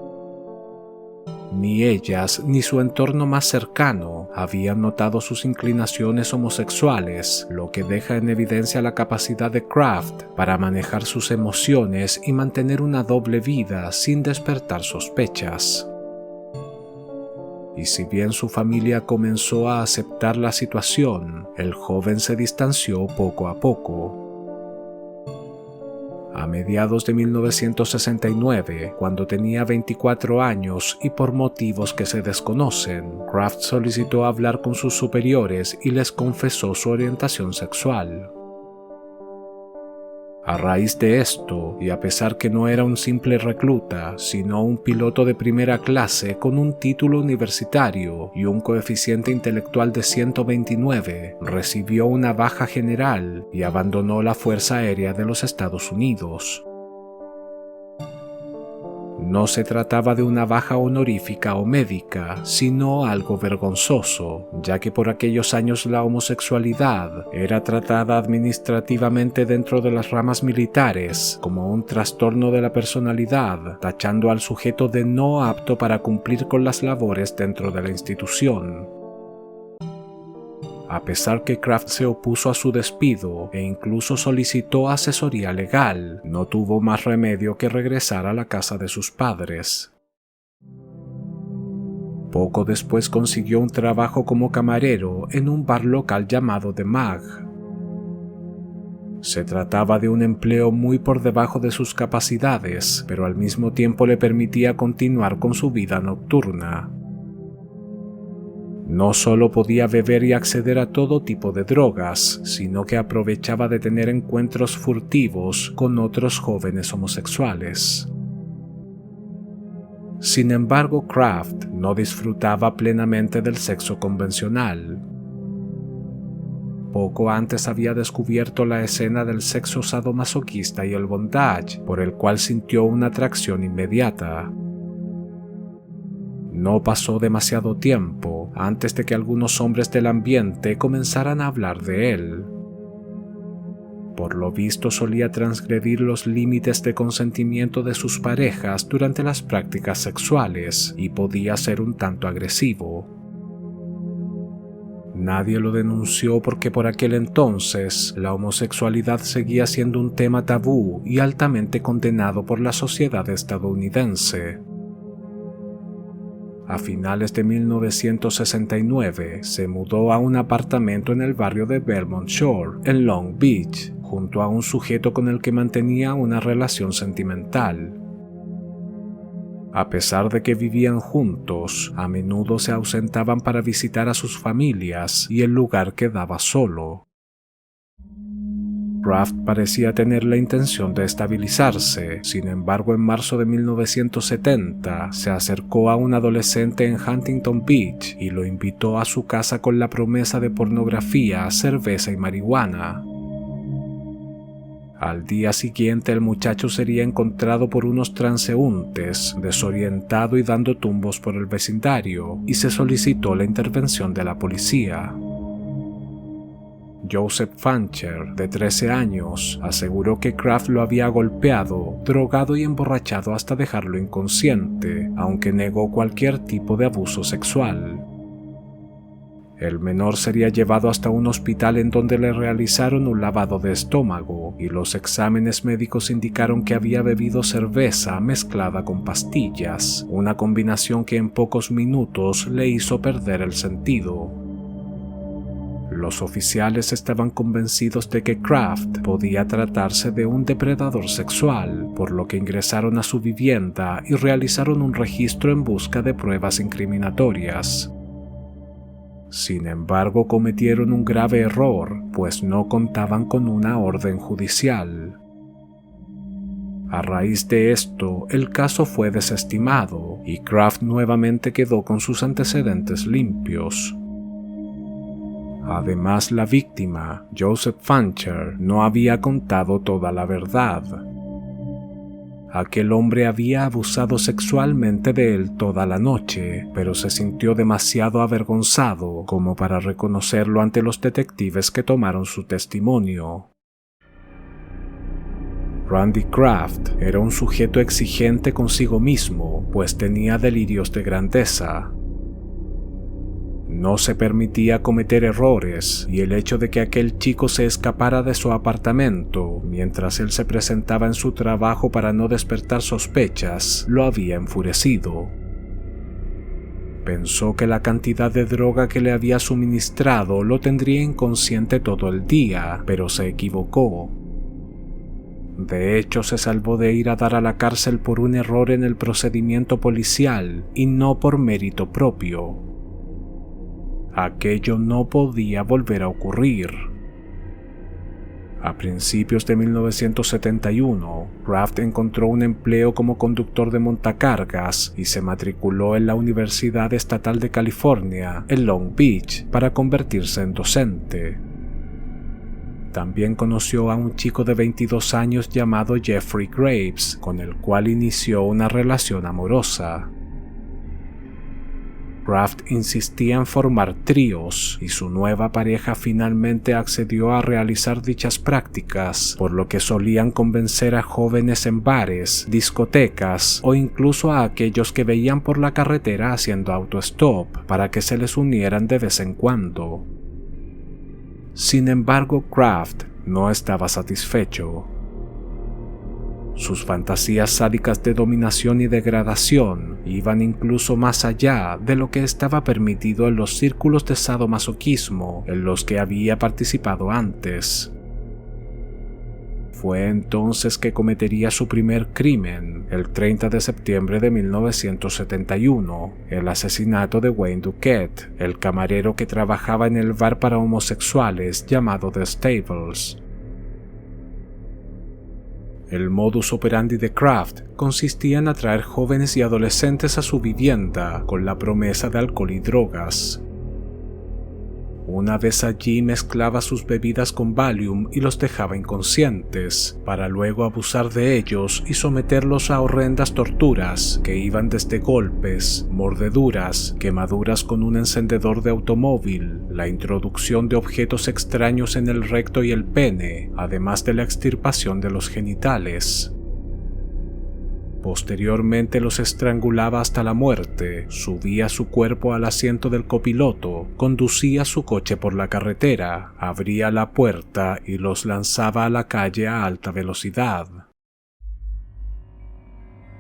A: Ni ellas ni su entorno más cercano habían notado sus inclinaciones homosexuales, lo que deja en evidencia la capacidad de Kraft para manejar sus emociones y mantener una doble vida sin despertar sospechas. Y si bien su familia comenzó a aceptar la situación, el joven se distanció poco a poco. A mediados de 1969, cuando tenía 24 años y por motivos que se desconocen, Kraft solicitó hablar con sus superiores y les confesó su orientación sexual. A raíz de esto, y a pesar que no era un simple recluta, sino un piloto de primera clase con un título universitario y un coeficiente intelectual de 129, recibió una baja general y abandonó la Fuerza Aérea de los Estados Unidos. No se trataba de una baja honorífica o médica, sino algo vergonzoso, ya que por aquellos años la homosexualidad era tratada administrativamente dentro de las ramas militares como un trastorno de la personalidad, tachando al sujeto de no apto para cumplir con las labores dentro de la institución. A pesar que Kraft se opuso a su despido e incluso solicitó asesoría legal, no tuvo más remedio que regresar a la casa de sus padres. Poco después consiguió un trabajo como camarero en un bar local llamado The Mag. Se trataba de un empleo muy por debajo de sus capacidades, pero al mismo tiempo le permitía continuar con su vida nocturna. No solo podía beber y acceder a todo tipo de drogas, sino que aprovechaba de tener encuentros furtivos con otros jóvenes homosexuales. Sin embargo, Kraft no disfrutaba plenamente del sexo convencional. Poco antes había descubierto la escena del sexo sadomasoquista y el bondage, por el cual sintió una atracción inmediata. No pasó demasiado tiempo antes de que algunos hombres del ambiente comenzaran a hablar de él. Por lo visto solía transgredir los límites de consentimiento de sus parejas durante las prácticas sexuales y podía ser un tanto agresivo. Nadie lo denunció porque por aquel entonces la homosexualidad seguía siendo un tema tabú y altamente condenado por la sociedad estadounidense. A finales de 1969 se mudó a un apartamento en el barrio de Belmont Shore, en Long Beach, junto a un sujeto con el que mantenía una relación sentimental. A pesar de que vivían juntos, a menudo se ausentaban para visitar a sus familias y el lugar quedaba solo. Kraft parecía tener la intención de estabilizarse, sin embargo en marzo de 1970 se acercó a un adolescente en Huntington Beach y lo invitó a su casa con la promesa de pornografía, cerveza y marihuana. Al día siguiente el muchacho sería encontrado por unos transeúntes, desorientado y dando tumbos por el vecindario, y se solicitó la intervención de la policía. Joseph Fancher, de 13 años, aseguró que Kraft lo había golpeado, drogado y emborrachado hasta dejarlo inconsciente, aunque negó cualquier tipo de abuso sexual. El menor sería llevado hasta un hospital en donde le realizaron un lavado de estómago y los exámenes médicos indicaron que había bebido cerveza mezclada con pastillas, una combinación que en pocos minutos le hizo perder el sentido. Los oficiales estaban convencidos de que Kraft podía tratarse de un depredador sexual, por lo que ingresaron a su vivienda y realizaron un registro en busca de pruebas incriminatorias. Sin embargo, cometieron un grave error, pues no contaban con una orden judicial. A raíz de esto, el caso fue desestimado y Kraft nuevamente quedó con sus antecedentes limpios. Además, la víctima, Joseph Fancher, no había contado toda la verdad. Aquel hombre había abusado sexualmente de él toda la noche, pero se sintió demasiado avergonzado como para reconocerlo ante los detectives que tomaron su testimonio. Randy Kraft era un sujeto exigente consigo mismo, pues tenía delirios de grandeza. No se permitía cometer errores, y el hecho de que aquel chico se escapara de su apartamento mientras él se presentaba en su trabajo para no despertar sospechas lo había enfurecido. Pensó que la cantidad de droga que le había suministrado lo tendría inconsciente todo el día, pero se equivocó. De hecho, se salvó de ir a dar a la cárcel por un error en el procedimiento policial y no por mérito propio. Aquello no podía volver a ocurrir. A principios de 1971, Kraft encontró un empleo como conductor de montacargas y se matriculó en la Universidad Estatal de California, en Long Beach, para convertirse en docente. También conoció a un chico de 22 años llamado Jeffrey Graves, con el cual inició una relación amorosa. Kraft insistía en formar tríos y su nueva pareja finalmente accedió a realizar dichas prácticas, por lo que solían convencer a jóvenes en bares, discotecas o incluso a aquellos que veían por la carretera haciendo autostop para que se les unieran de vez en cuando. Sin embargo, Kraft no estaba satisfecho. Sus fantasías sádicas de dominación y degradación iban incluso más allá de lo que estaba permitido en los círculos de sadomasoquismo en los que había participado antes. Fue entonces que cometería su primer crimen, el 30 de septiembre de 1971, el asesinato de Wayne Duquette, el camarero que trabajaba en el bar para homosexuales llamado The Stables. El modus operandi de Kraft consistía en atraer jóvenes y adolescentes a su vivienda con la promesa de alcohol y drogas. Una vez allí mezclaba sus bebidas con Valium y los dejaba inconscientes, para luego abusar de ellos y someterlos a horrendas torturas que iban desde golpes, mordeduras, quemaduras con un encendedor de automóvil, la introducción de objetos extraños en el recto y el pene, además de la extirpación de los genitales. Posteriormente los estrangulaba hasta la muerte, subía su cuerpo al asiento del copiloto, conducía su coche por la carretera, abría la puerta y los lanzaba a la calle a alta velocidad.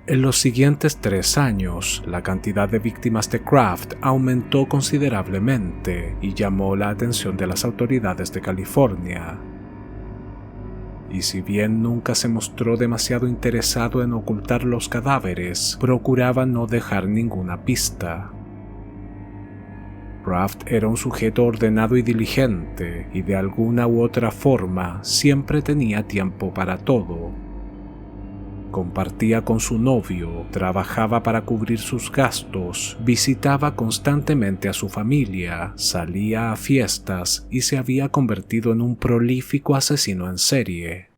A: En los siguientes 3 años, la cantidad de víctimas de Kraft aumentó considerablemente y llamó la atención de las autoridades de California. Y si bien nunca se mostró demasiado interesado en ocultar los cadáveres, procuraba no dejar ninguna pista. Kraft era un sujeto ordenado y diligente, y de alguna u otra forma siempre tenía tiempo para todo. Compartía con su novio, trabajaba para cubrir sus gastos, visitaba constantemente a su familia, salía a fiestas y se había convertido en un prolífico asesino en serie.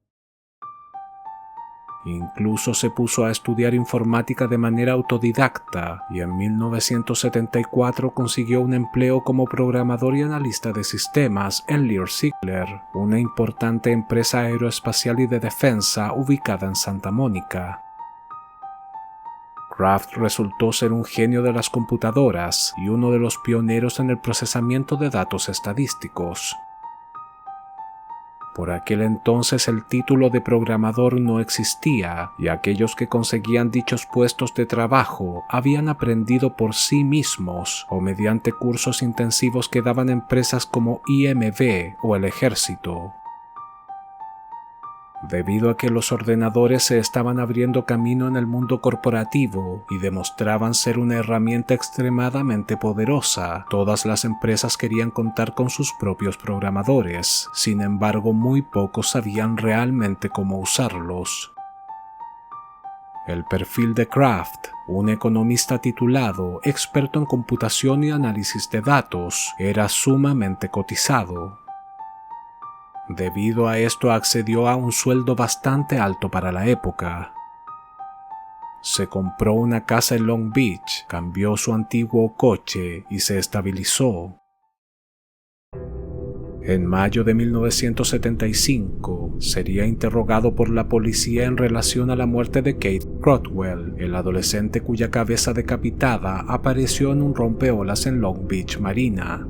A: Incluso se puso a estudiar informática de manera autodidacta y en 1974 consiguió un empleo como programador y analista de sistemas en Lear Ziegler, una importante empresa aeroespacial y de defensa ubicada en Santa Mónica. Kraft resultó ser un genio de las computadoras y uno de los pioneros en el procesamiento de datos estadísticos. Por aquel entonces el título de programador no existía y aquellos que conseguían dichos puestos de trabajo habían aprendido por sí mismos o mediante cursos intensivos que daban empresas como IMB o el Ejército. Debido a que los ordenadores se estaban abriendo camino en el mundo corporativo y demostraban ser una herramienta extremadamente poderosa, todas las empresas querían contar con sus propios programadores. Sin embargo, muy pocos sabían realmente cómo usarlos. El perfil de Kraft, un economista titulado, experto en computación y análisis de datos, era sumamente cotizado. Debido a esto accedió a un sueldo bastante alto para la época. Se compró una casa en Long Beach, cambió su antiguo coche y se estabilizó. En mayo de 1975, sería interrogado por la policía en relación a la muerte de Kate Crotwell, el adolescente cuya cabeza decapitada apareció en un rompeolas en Long Beach Marina.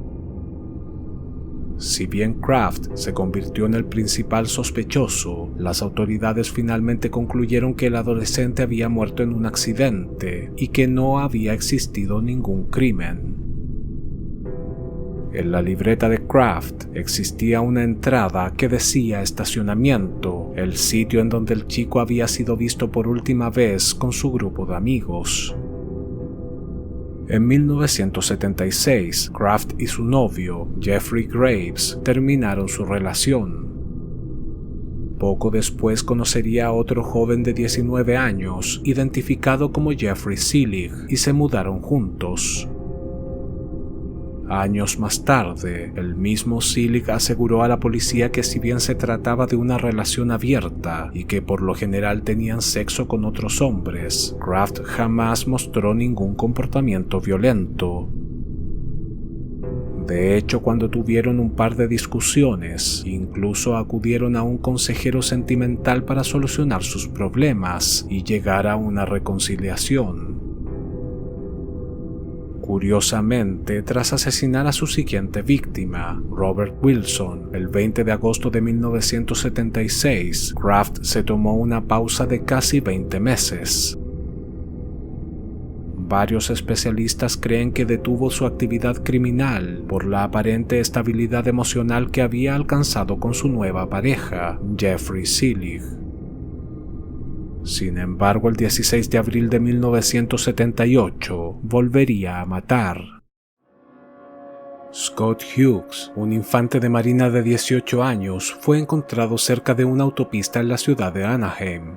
A: Si bien Kraft se convirtió en el principal sospechoso, las autoridades finalmente concluyeron que el adolescente había muerto en un accidente y que no había existido ningún crimen. En la libreta de Kraft existía una entrada que decía estacionamiento, el sitio en donde el chico había sido visto por última vez con su grupo de amigos. En 1976, Kraft y su novio, Jeffrey Graves, terminaron su relación. Poco después conocería a otro joven de 19 años, identificado como Jeffrey Seelig, y se mudaron juntos. Años más tarde, el mismo Seelig aseguró a la policía que si bien se trataba de una relación abierta y que por lo general tenían sexo con otros hombres, Kraft jamás mostró ningún comportamiento violento. De hecho, cuando tuvieron un par de discusiones, incluso acudieron a un consejero sentimental para solucionar sus problemas y llegar a una reconciliación. Curiosamente, tras asesinar a su siguiente víctima, Robert Wilson, el 20 de agosto de 1976, Kraft se tomó una pausa de casi 20 meses. Varios especialistas creen que detuvo su actividad criminal por la aparente estabilidad emocional que había alcanzado con su nueva pareja, Jeffrey Seelig. Sin embargo, el 16 de abril de 1978 volvería a matar. Scott Hughes, un infante de marina de 18 años, fue encontrado cerca de una autopista en la ciudad de Anaheim.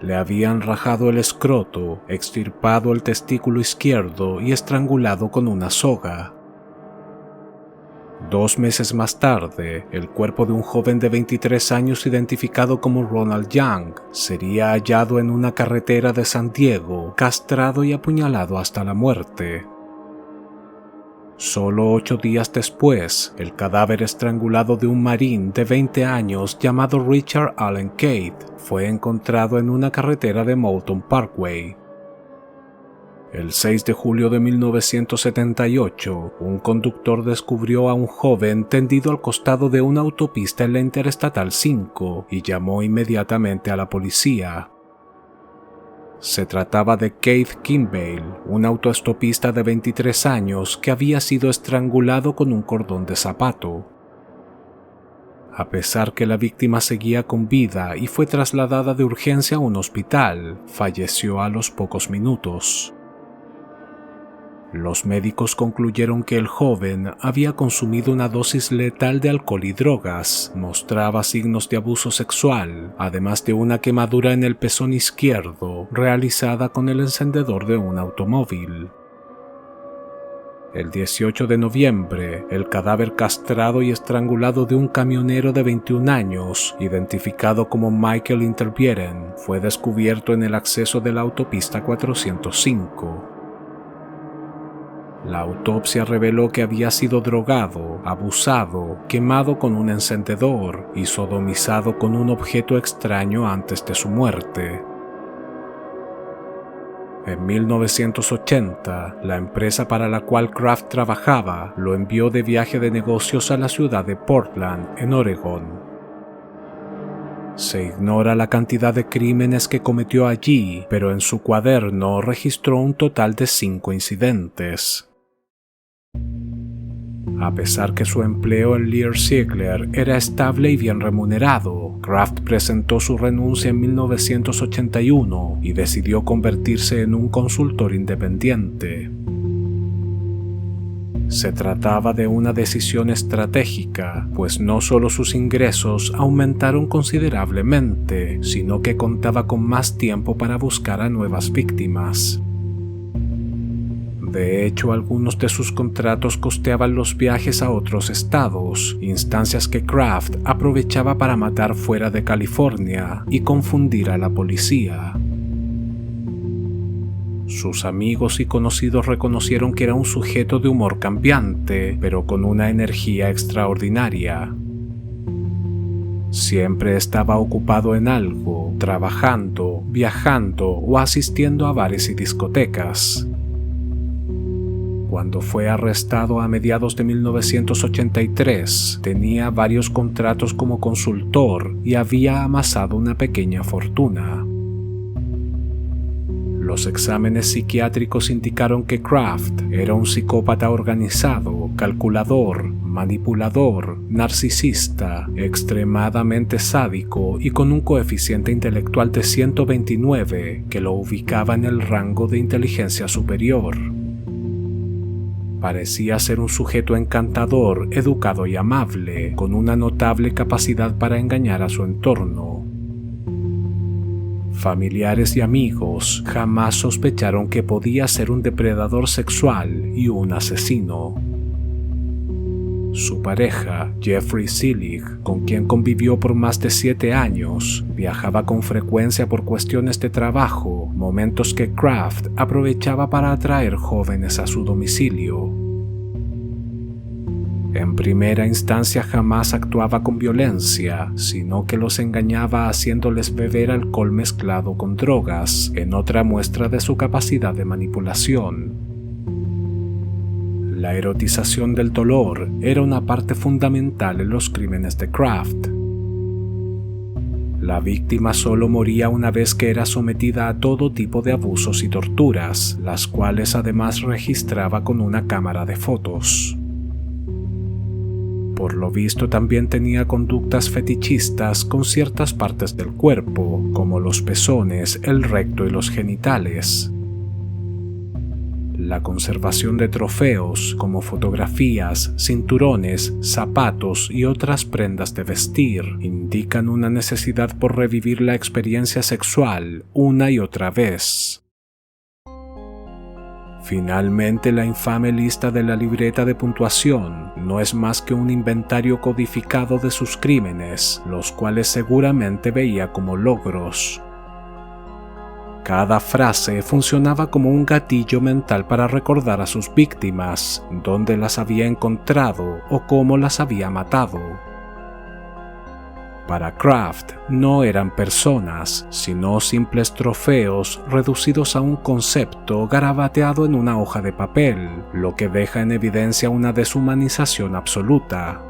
A: Le habían rajado el escroto, extirpado el testículo izquierdo y estrangulado con una soga. 2 meses más tarde, el cuerpo de un joven de 23 años identificado como Ronald Young sería hallado en una carretera de San Diego, castrado y apuñalado hasta la muerte. Solo 8 días después, el cadáver estrangulado de un marín de 20 años llamado Richard Allen Cade fue encontrado en una carretera de Moulton Parkway. El 6 de julio de 1978, un conductor descubrió a un joven tendido al costado de una autopista en la Interestatal 5 y llamó inmediatamente a la policía. Se trataba de Keith Kimball, un autoestopista de 23 años que había sido estrangulado con un cordón de zapato. A pesar que la víctima seguía con vida y fue trasladada de urgencia a un hospital, falleció a los pocos minutos. Los médicos concluyeron que el joven había consumido una dosis letal de alcohol y drogas, mostraba signos de abuso sexual, además de una quemadura en el pezón izquierdo realizada con el encendedor de un automóvil. El 18 de noviembre, el cadáver castrado y estrangulado de un camionero de 21 años, identificado como Michael Intervieren, fue descubierto en el acceso de la autopista 405. La autopsia reveló que había sido drogado, abusado, quemado con un encendedor y sodomizado con un objeto extraño antes de su muerte. En 1980, la empresa para la cual Kraft trabajaba lo envió de viaje de negocios a la ciudad de Portland, en Oregón. Se ignora la cantidad de crímenes que cometió allí, pero en su cuaderno registró un total de 5 incidentes. A pesar que su empleo en Lear Ziegler era estable y bien remunerado, Kraft presentó su renuncia en 1981 y decidió convertirse en un consultor independiente. Se trataba de una decisión estratégica, pues no solo sus ingresos aumentaron considerablemente, sino que contaba con más tiempo para buscar a nuevas víctimas. De hecho, algunos de sus contratos costeaban los viajes a otros estados, instancias que Kraft aprovechaba para matar fuera de California y confundir a la policía. Sus amigos y conocidos reconocieron que era un sujeto de humor cambiante, pero con una energía extraordinaria. Siempre estaba ocupado en algo, trabajando, viajando o asistiendo a bares y discotecas. Cuando fue arrestado a mediados de 1983, tenía varios contratos como consultor y había amasado una pequeña fortuna. Los exámenes psiquiátricos indicaron que Kraft era un psicópata organizado, calculador, manipulador, narcisista, extremadamente sádico y con un coeficiente intelectual de 129 que lo ubicaba en el rango de inteligencia superior. Parecía ser un sujeto encantador, educado y amable, con una notable capacidad para engañar a su entorno. Familiares y amigos jamás sospecharon que podía ser un depredador sexual y un asesino. Su pareja, Jeffrey Seelig, con quien convivió por más de 7 años, viajaba con frecuencia por cuestiones de trabajo, momentos que Kraft aprovechaba para atraer jóvenes a su domicilio. En primera instancia jamás actuaba con violencia, sino que los engañaba haciéndoles beber alcohol mezclado con drogas, en otra muestra de su capacidad de manipulación. La erotización del dolor era una parte fundamental en los crímenes de Kraft. La víctima solo moría una vez que era sometida a todo tipo de abusos y torturas, las cuales además registraba con una cámara de fotos. Por lo visto también tenía conductas fetichistas con ciertas partes del cuerpo, como los pezones, el recto y los genitales. La conservación de trofeos, como fotografías, cinturones, zapatos y otras prendas de vestir, indican una necesidad por revivir la experiencia sexual una y otra vez. Finalmente, la infame lista de la libreta de puntuación no es más que un inventario codificado de sus crímenes, los cuales seguramente veía como logros. Cada frase funcionaba como un gatillo mental para recordar a sus víctimas, dónde las había encontrado o cómo las había matado. Para Kraft no eran personas, sino simples trofeos reducidos a un concepto garabateado en una hoja de papel, lo que deja en evidencia una deshumanización absoluta.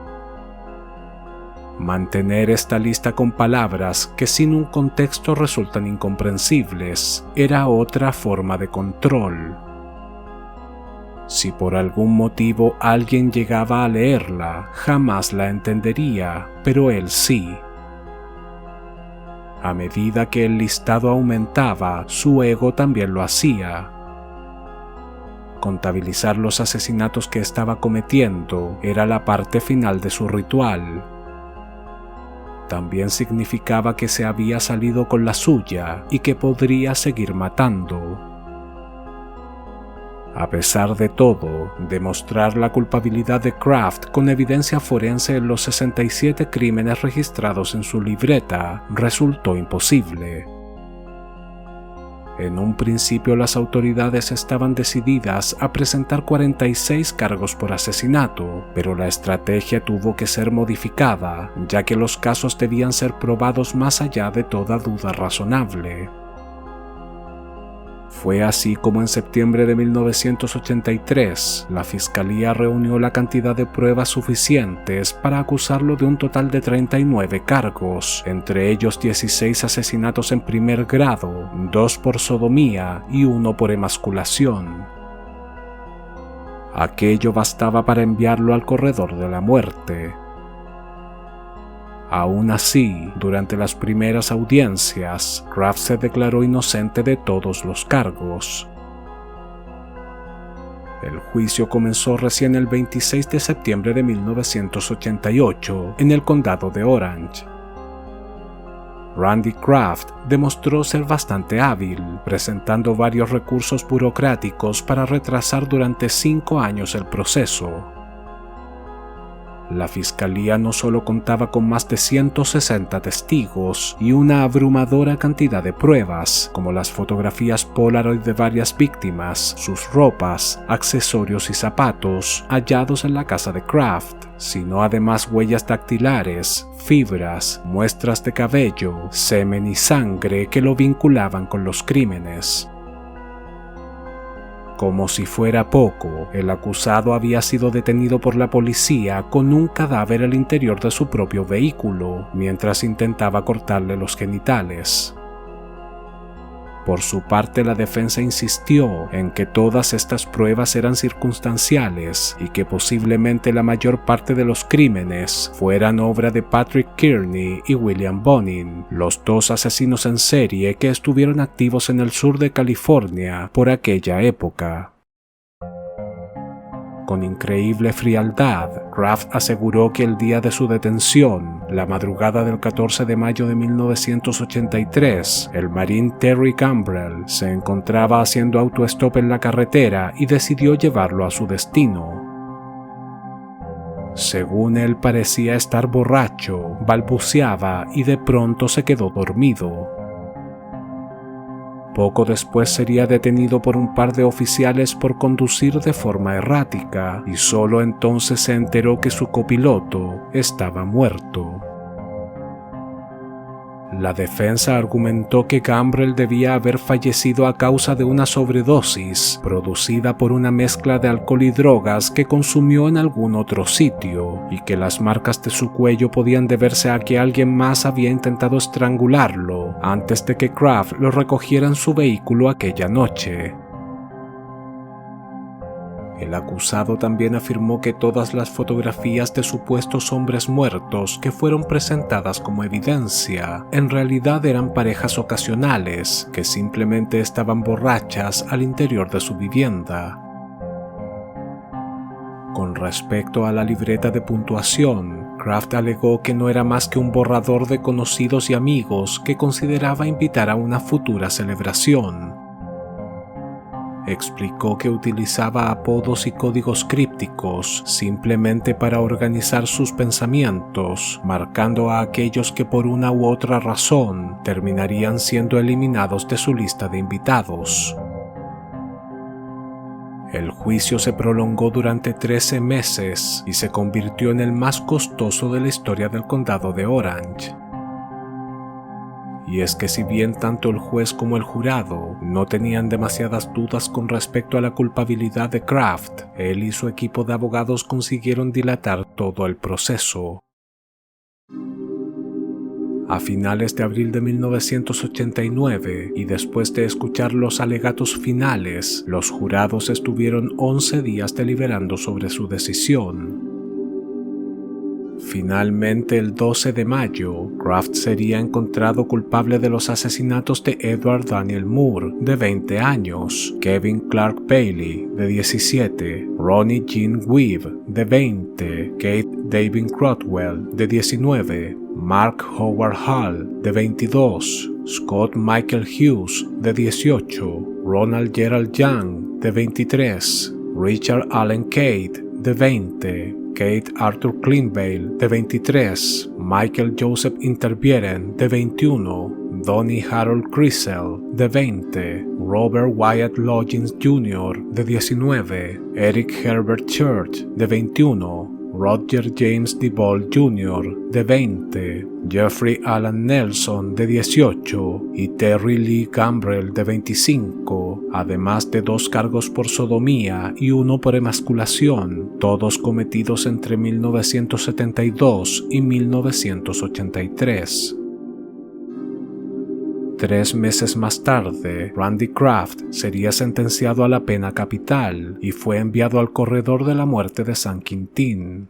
A: Mantener esta lista con palabras que sin un contexto resultan incomprensibles era otra forma de control. Si por algún motivo alguien llegaba a leerla, jamás la entendería, pero él sí. A medida que el listado aumentaba, su ego también lo hacía. Contabilizar los asesinatos que estaba cometiendo era la parte final de su ritual. También significaba que se había salido con la suya y que podría seguir matando. A pesar de todo, demostrar la culpabilidad de Kraft con evidencia forense en los 67 crímenes registrados en su libreta resultó imposible. En un principio las autoridades estaban decididas a presentar 46 cargos por asesinato, pero la estrategia tuvo que ser modificada, ya que los casos debían ser probados más allá de toda duda razonable. Fue así como en septiembre de 1983, la fiscalía reunió la cantidad de pruebas suficientes para acusarlo de un total de 39 cargos, entre ellos 16 asesinatos en primer grado, 2 por sodomía y 1 por emasculación. Aquello bastaba para enviarlo al corredor de la muerte. Aún así, durante las primeras audiencias, Kraft se declaró inocente de todos los cargos. El juicio comenzó recién el 26 de septiembre de 1988 en el condado de Orange. Randy Kraft demostró ser bastante hábil, presentando varios recursos burocráticos para retrasar durante 5 años el proceso. La fiscalía no solo contaba con más de 160 testigos y una abrumadora cantidad de pruebas, como las fotografías Polaroid de varias víctimas, sus ropas, accesorios y zapatos hallados en la casa de Kraft, sino además huellas dactilares, fibras, muestras de cabello, semen y sangre que lo vinculaban con los crímenes. Como si fuera poco, el acusado había sido detenido por la policía con un cadáver al interior de su propio vehículo, mientras intentaba cortarle los genitales. Por su parte, la defensa insistió en que todas estas pruebas eran circunstanciales y que posiblemente la mayor parte de los crímenes fueran obra de Patrick Kearney y William Bonin, los 2 asesinos en serie que estuvieron activos en el sur de California por aquella época. Con increíble frialdad, Kraft aseguró que el día de su detención, la madrugada del 14 de mayo de 1983, el marín Terry Gambrell se encontraba haciendo autostop en la carretera y decidió llevarlo a su destino. Según él, parecía estar borracho, balbuceaba y de pronto se quedó dormido. Poco después sería detenido por un par de oficiales por conducir de forma errática y solo entonces se enteró que su copiloto estaba muerto. La defensa argumentó que Gambrell debía haber fallecido a causa de una sobredosis producida por una mezcla de alcohol y drogas que consumió en algún otro sitio, y que las marcas de su cuello podían deberse a que alguien más había intentado estrangularlo antes de que Kraft lo recogiera en su vehículo aquella noche. El acusado también afirmó que todas las fotografías de supuestos hombres muertos que fueron presentadas como evidencia en realidad eran parejas ocasionales que simplemente estaban borrachas al interior de su vivienda. Con respecto a la libreta de puntuación, Kraft alegó que no era más que un borrador de conocidos y amigos que consideraba invitar a una futura celebración. Explicó que utilizaba apodos y códigos crípticos simplemente para organizar sus pensamientos, marcando a aquellos que por una u otra razón terminarían siendo eliminados de su lista de invitados. El juicio se prolongó durante 13 meses y se convirtió en el más costoso de la historia del condado de Orange. Y es que si bien tanto el juez como el jurado no tenían demasiadas dudas con respecto a la culpabilidad de Kraft, él y su equipo de abogados consiguieron dilatar todo el proceso. A finales de abril de 1989, y después de escuchar los alegatos finales, los jurados estuvieron 11 días deliberando sobre su decisión. Finalmente, el 12 de mayo, Kraft sería encontrado culpable de los asesinatos de Edward Daniel Moore, de 20 años, Kevin Clark Bailey, de 17, Ronnie Jean Weave, de 20, Kate David Crotwell, de 19, Mark Howard Hall, de 22, Scott Michael Hughes, de 18, Ronald Gerald Young, de 23, Richard Allen Cade, de 20, Kate Arthur Klingbeil, de 23, Michael Joseph Intervieren, de 21, Donnie Harold Crisell, de 20, Robert Wyatt Loggins Jr., de 19, Eric Herbert Church, de 21, Roger James DeBoll Jr., de 20, Jeffrey Alan Nelson, de 18, y Terry Lee Gambrell, de 25, además de 2 cargos por sodomía y 1 por emasculación, todos cometidos entre 1972 y 1983. 3 meses más tarde, Randy Kraft sería sentenciado a la pena capital y fue enviado al corredor de la muerte de San Quintín.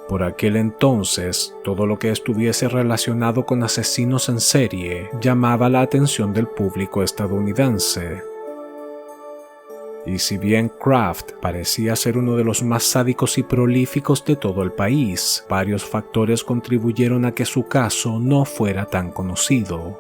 A: Por aquel entonces, todo lo que estuviese relacionado con asesinos en serie llamaba la atención del público estadounidense. Y si bien Kraft parecía ser uno de los más sádicos y prolíficos de todo el país, varios factores contribuyeron a que su caso no fuera tan conocido.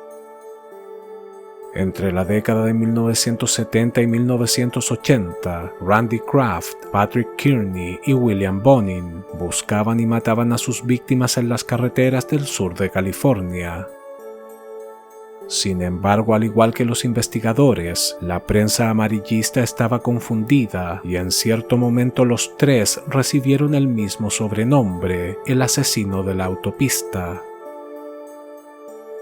A: Entre la década de 1970 y 1980, Randy Kraft, Patrick Kearney y William Bonin buscaban y mataban a sus víctimas en las carreteras del sur de California. Sin embargo, al igual que los investigadores, la prensa amarillista estaba confundida y en cierto momento los 3 recibieron el mismo sobrenombre, el asesino de la autopista.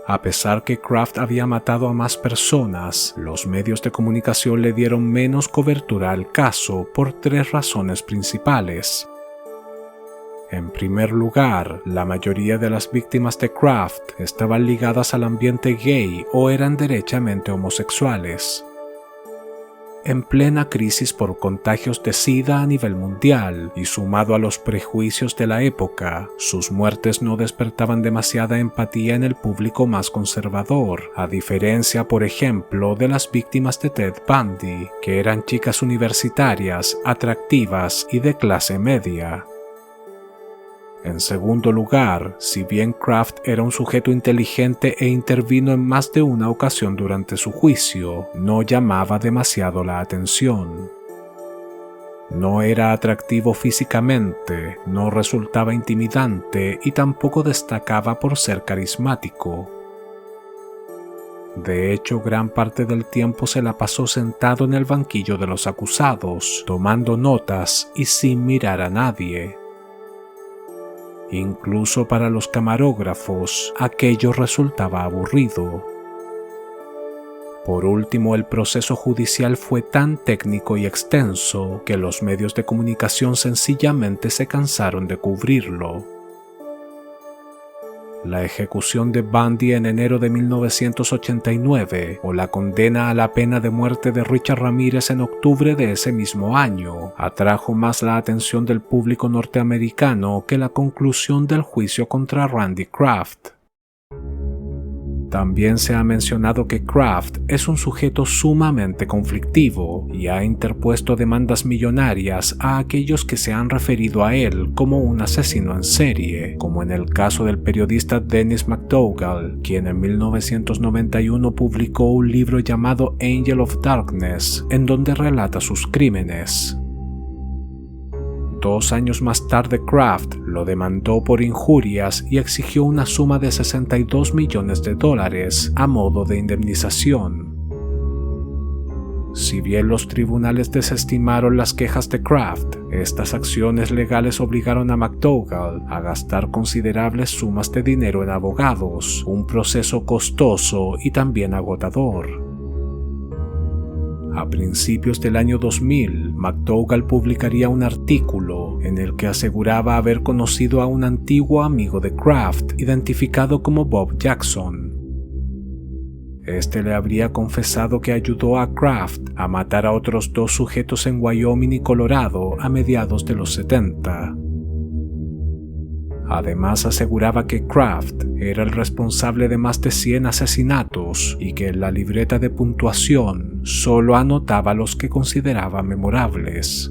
A: A pesar que Kraft había matado a más personas, los medios de comunicación le dieron menos cobertura al caso por 3 razones principales. En primer lugar, la mayoría de las víctimas de Kraft estaban ligadas al ambiente gay o eran derechamente homosexuales. En plena crisis por contagios de SIDA a nivel mundial y sumado a los prejuicios de la época, sus muertes no despertaban demasiada empatía en el público más conservador, a diferencia, por ejemplo, de las víctimas de Ted Bundy, que eran chicas universitarias, atractivas y de clase media. En segundo lugar, si bien Kraft era un sujeto inteligente e intervino en más de una ocasión durante su juicio, no llamaba demasiado la atención. No era atractivo físicamente, no resultaba intimidante y tampoco destacaba por ser carismático. De hecho, gran parte del tiempo se la pasó sentado en el banquillo de los acusados, tomando notas y sin mirar a nadie. Incluso para los camarógrafos, aquello resultaba aburrido. Por último, el proceso judicial fue tan técnico y extenso que los medios de comunicación sencillamente se cansaron de cubrirlo. La ejecución de Bundy en enero de 1989 o la condena a la pena de muerte de Richard Ramírez en octubre de ese mismo año atrajo más la atención del público norteamericano que la conclusión del juicio contra Randy Kraft. También se ha mencionado que Kraft es un sujeto sumamente conflictivo y ha interpuesto demandas millonarias a aquellos que se han referido a él como un asesino en serie, como en el caso del periodista Dennis McDougall, quien en 1991 publicó un libro llamado Angel of Darkness, en donde relata sus crímenes. 2 años más tarde, Kraft lo demandó por injurias y exigió una suma de $62 millones a modo de indemnización. Si bien los tribunales desestimaron las quejas de Kraft, estas acciones legales obligaron a McDougall a gastar considerables sumas de dinero en abogados, un proceso costoso y también agotador. A principios del año 2000, McDougall publicaría un artículo en el que aseguraba haber conocido a un antiguo amigo de Kraft, identificado como Bob Jackson. Este le habría confesado que ayudó a Kraft a matar a otros 2 sujetos en Wyoming y Colorado a mediados de los 70. Además, aseguraba que Kraft era el responsable de más de 100 asesinatos y que en la libreta de puntuación solo anotaba los que consideraba memorables.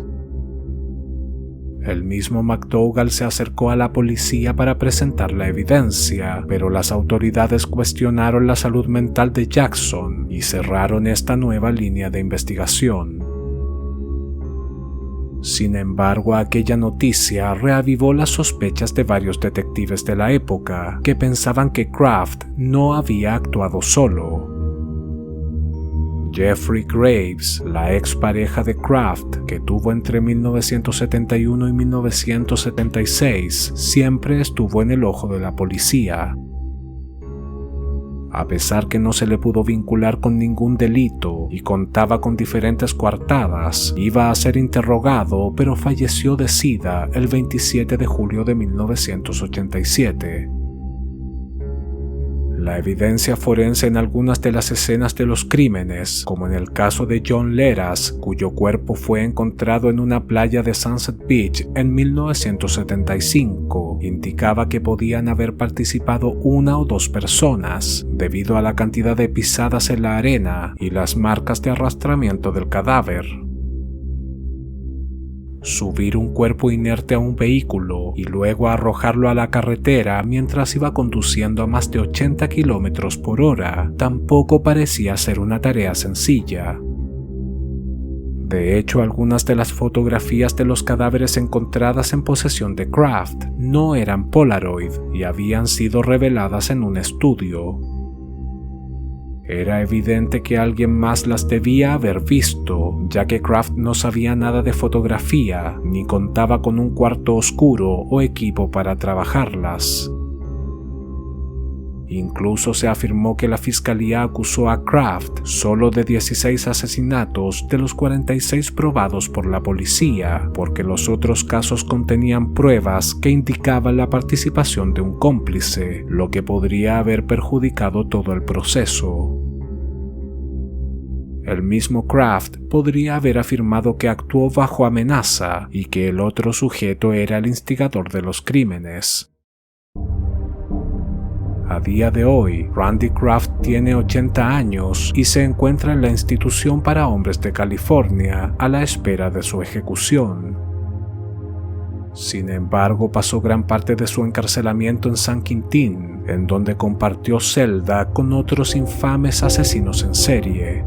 A: El mismo McDougall se acercó a la policía para presentar la evidencia, pero las autoridades cuestionaron la salud mental de Jackson y cerraron esta nueva línea de investigación. Sin embargo, aquella noticia reavivó las sospechas de varios detectives de la época, que pensaban que Kraft no había actuado solo. Jeffrey Graves, la expareja de Kraft, que tuvo entre 1971 y 1976, siempre estuvo en el ojo de la policía. A pesar que no se le pudo vincular con ningún delito y contaba con diferentes coartadas, iba a ser interrogado, pero falleció de SIDA el 27 de julio de 1987. La evidencia forense en algunas de las escenas de los crímenes, como en el caso de John Leras, cuyo cuerpo fue encontrado en una playa de Sunset Beach en 1975, indicaba que podían haber participado una o dos personas, debido a la cantidad de pisadas en la arena y las marcas de arrastramiento del cadáver. Subir un cuerpo inerte a un vehículo y luego arrojarlo a la carretera mientras iba conduciendo a más de 80 kilómetros por hora tampoco parecía ser una tarea sencilla. De hecho, algunas de las fotografías de los cadáveres encontradas en posesión de Kraft no eran Polaroid y habían sido reveladas en un estudio. Era evidente que alguien más las debía haber visto, ya que Kraft no sabía nada de fotografía ni contaba con un cuarto oscuro o equipo para trabajarlas. Incluso se afirmó que la fiscalía acusó a Kraft solo de 16 asesinatos de los 46 probados por la policía, porque los otros casos contenían pruebas que indicaban la participación de un cómplice, lo que podría haber perjudicado todo el proceso. El mismo Kraft podría haber afirmado que actuó bajo amenaza y que el otro sujeto era el instigador de los crímenes. A día de hoy, Randy Kraft tiene 80 años y se encuentra en la institución para hombres de California a la espera de su ejecución. Sin embargo, pasó gran parte de su encarcelamiento en San Quintín, en donde compartió celda con otros infames asesinos en serie.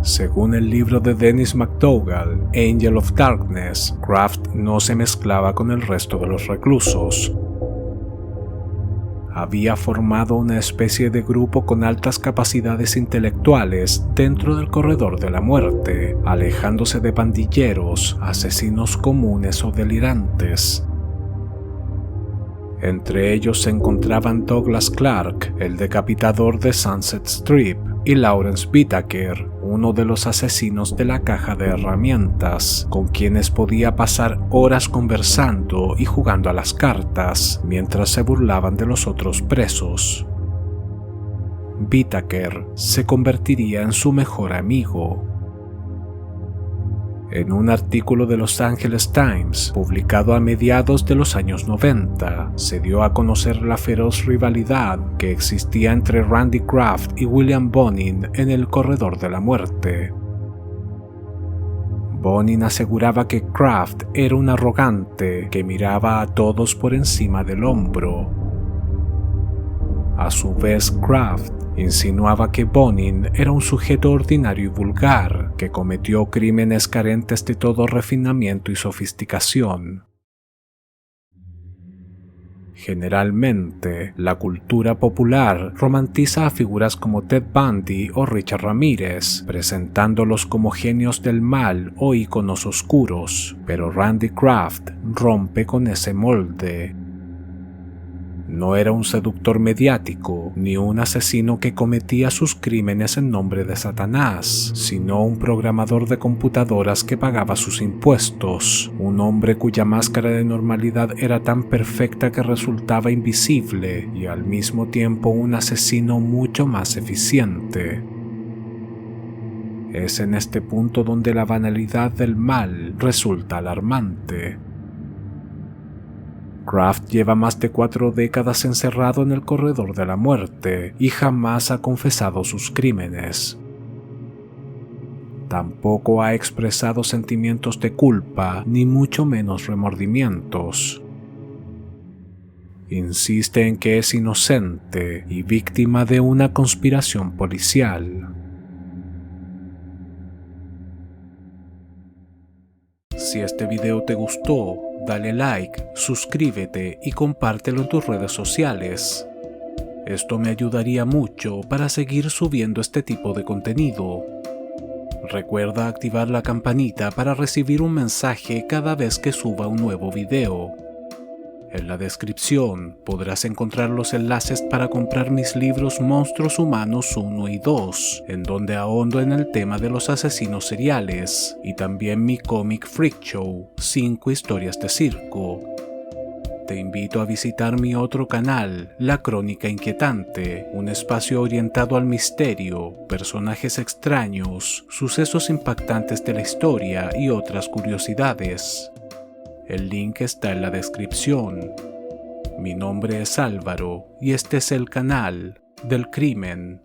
A: Según el libro de Dennis McDougall, Angel of Darkness, Kraft no se mezclaba con el resto de los reclusos. Había formado una especie de grupo con altas capacidades intelectuales dentro del corredor de la muerte, alejándose de pandilleros, asesinos comunes o delirantes. Entre ellos se encontraban Douglas Clark, el decapitador de Sunset Strip, y Lawrence Whitaker, uno de los asesinos de la caja de herramientas, con quienes podía pasar horas conversando y jugando a las cartas, mientras se burlaban de los otros presos. Whitaker se convertiría en su mejor amigo. En un artículo de Los Angeles Times, publicado a mediados de los años 90, se dio a conocer la feroz rivalidad que existía entre Randy Kraft y William Bonin en el corredor de la muerte. Bonin aseguraba que Kraft era un arrogante que miraba a todos por encima del hombro. A su vez, Kraft insinuaba que Bonin era un sujeto ordinario y vulgar, que cometió crímenes carentes de todo refinamiento y sofisticación. Generalmente, la cultura popular romantiza a figuras como Ted Bundy o Richard Ramírez, presentándolos como genios del mal o íconos oscuros, pero Randy Kraft rompe con ese molde. No era un seductor mediático, ni un asesino que cometía sus crímenes en nombre de Satanás, sino un programador de computadoras que pagaba sus impuestos, un hombre cuya máscara de normalidad era tan perfecta que resultaba invisible y al mismo tiempo un asesino mucho más eficiente. Es en este punto donde la banalidad del mal resulta alarmante. Kraft lleva más de 4 décadas encerrado en el corredor de la muerte y jamás ha confesado sus crímenes. Tampoco ha expresado sentimientos de culpa, ni mucho menos remordimientos. Insiste en que es inocente y víctima de una conspiración policial. Si este video te gustó, dale like, suscríbete y compártelo en tus redes sociales. Esto me ayudaría mucho para seguir subiendo este tipo de contenido. Recuerda activar la campanita para recibir un mensaje cada vez que suba un nuevo video. En la descripción podrás encontrar los enlaces para comprar mis libros Monstruos Humanos 1 y 2, en donde ahondo en el tema de los asesinos seriales, y también mi cómic Freak Show, 5 historias de circo. Te invito a visitar mi otro canal, La Crónica Inquietante, un espacio orientado al misterio, personajes extraños, sucesos impactantes de la historia y otras curiosidades. El link está en la descripción. Mi nombre es Álvaro y este es el canal del crimen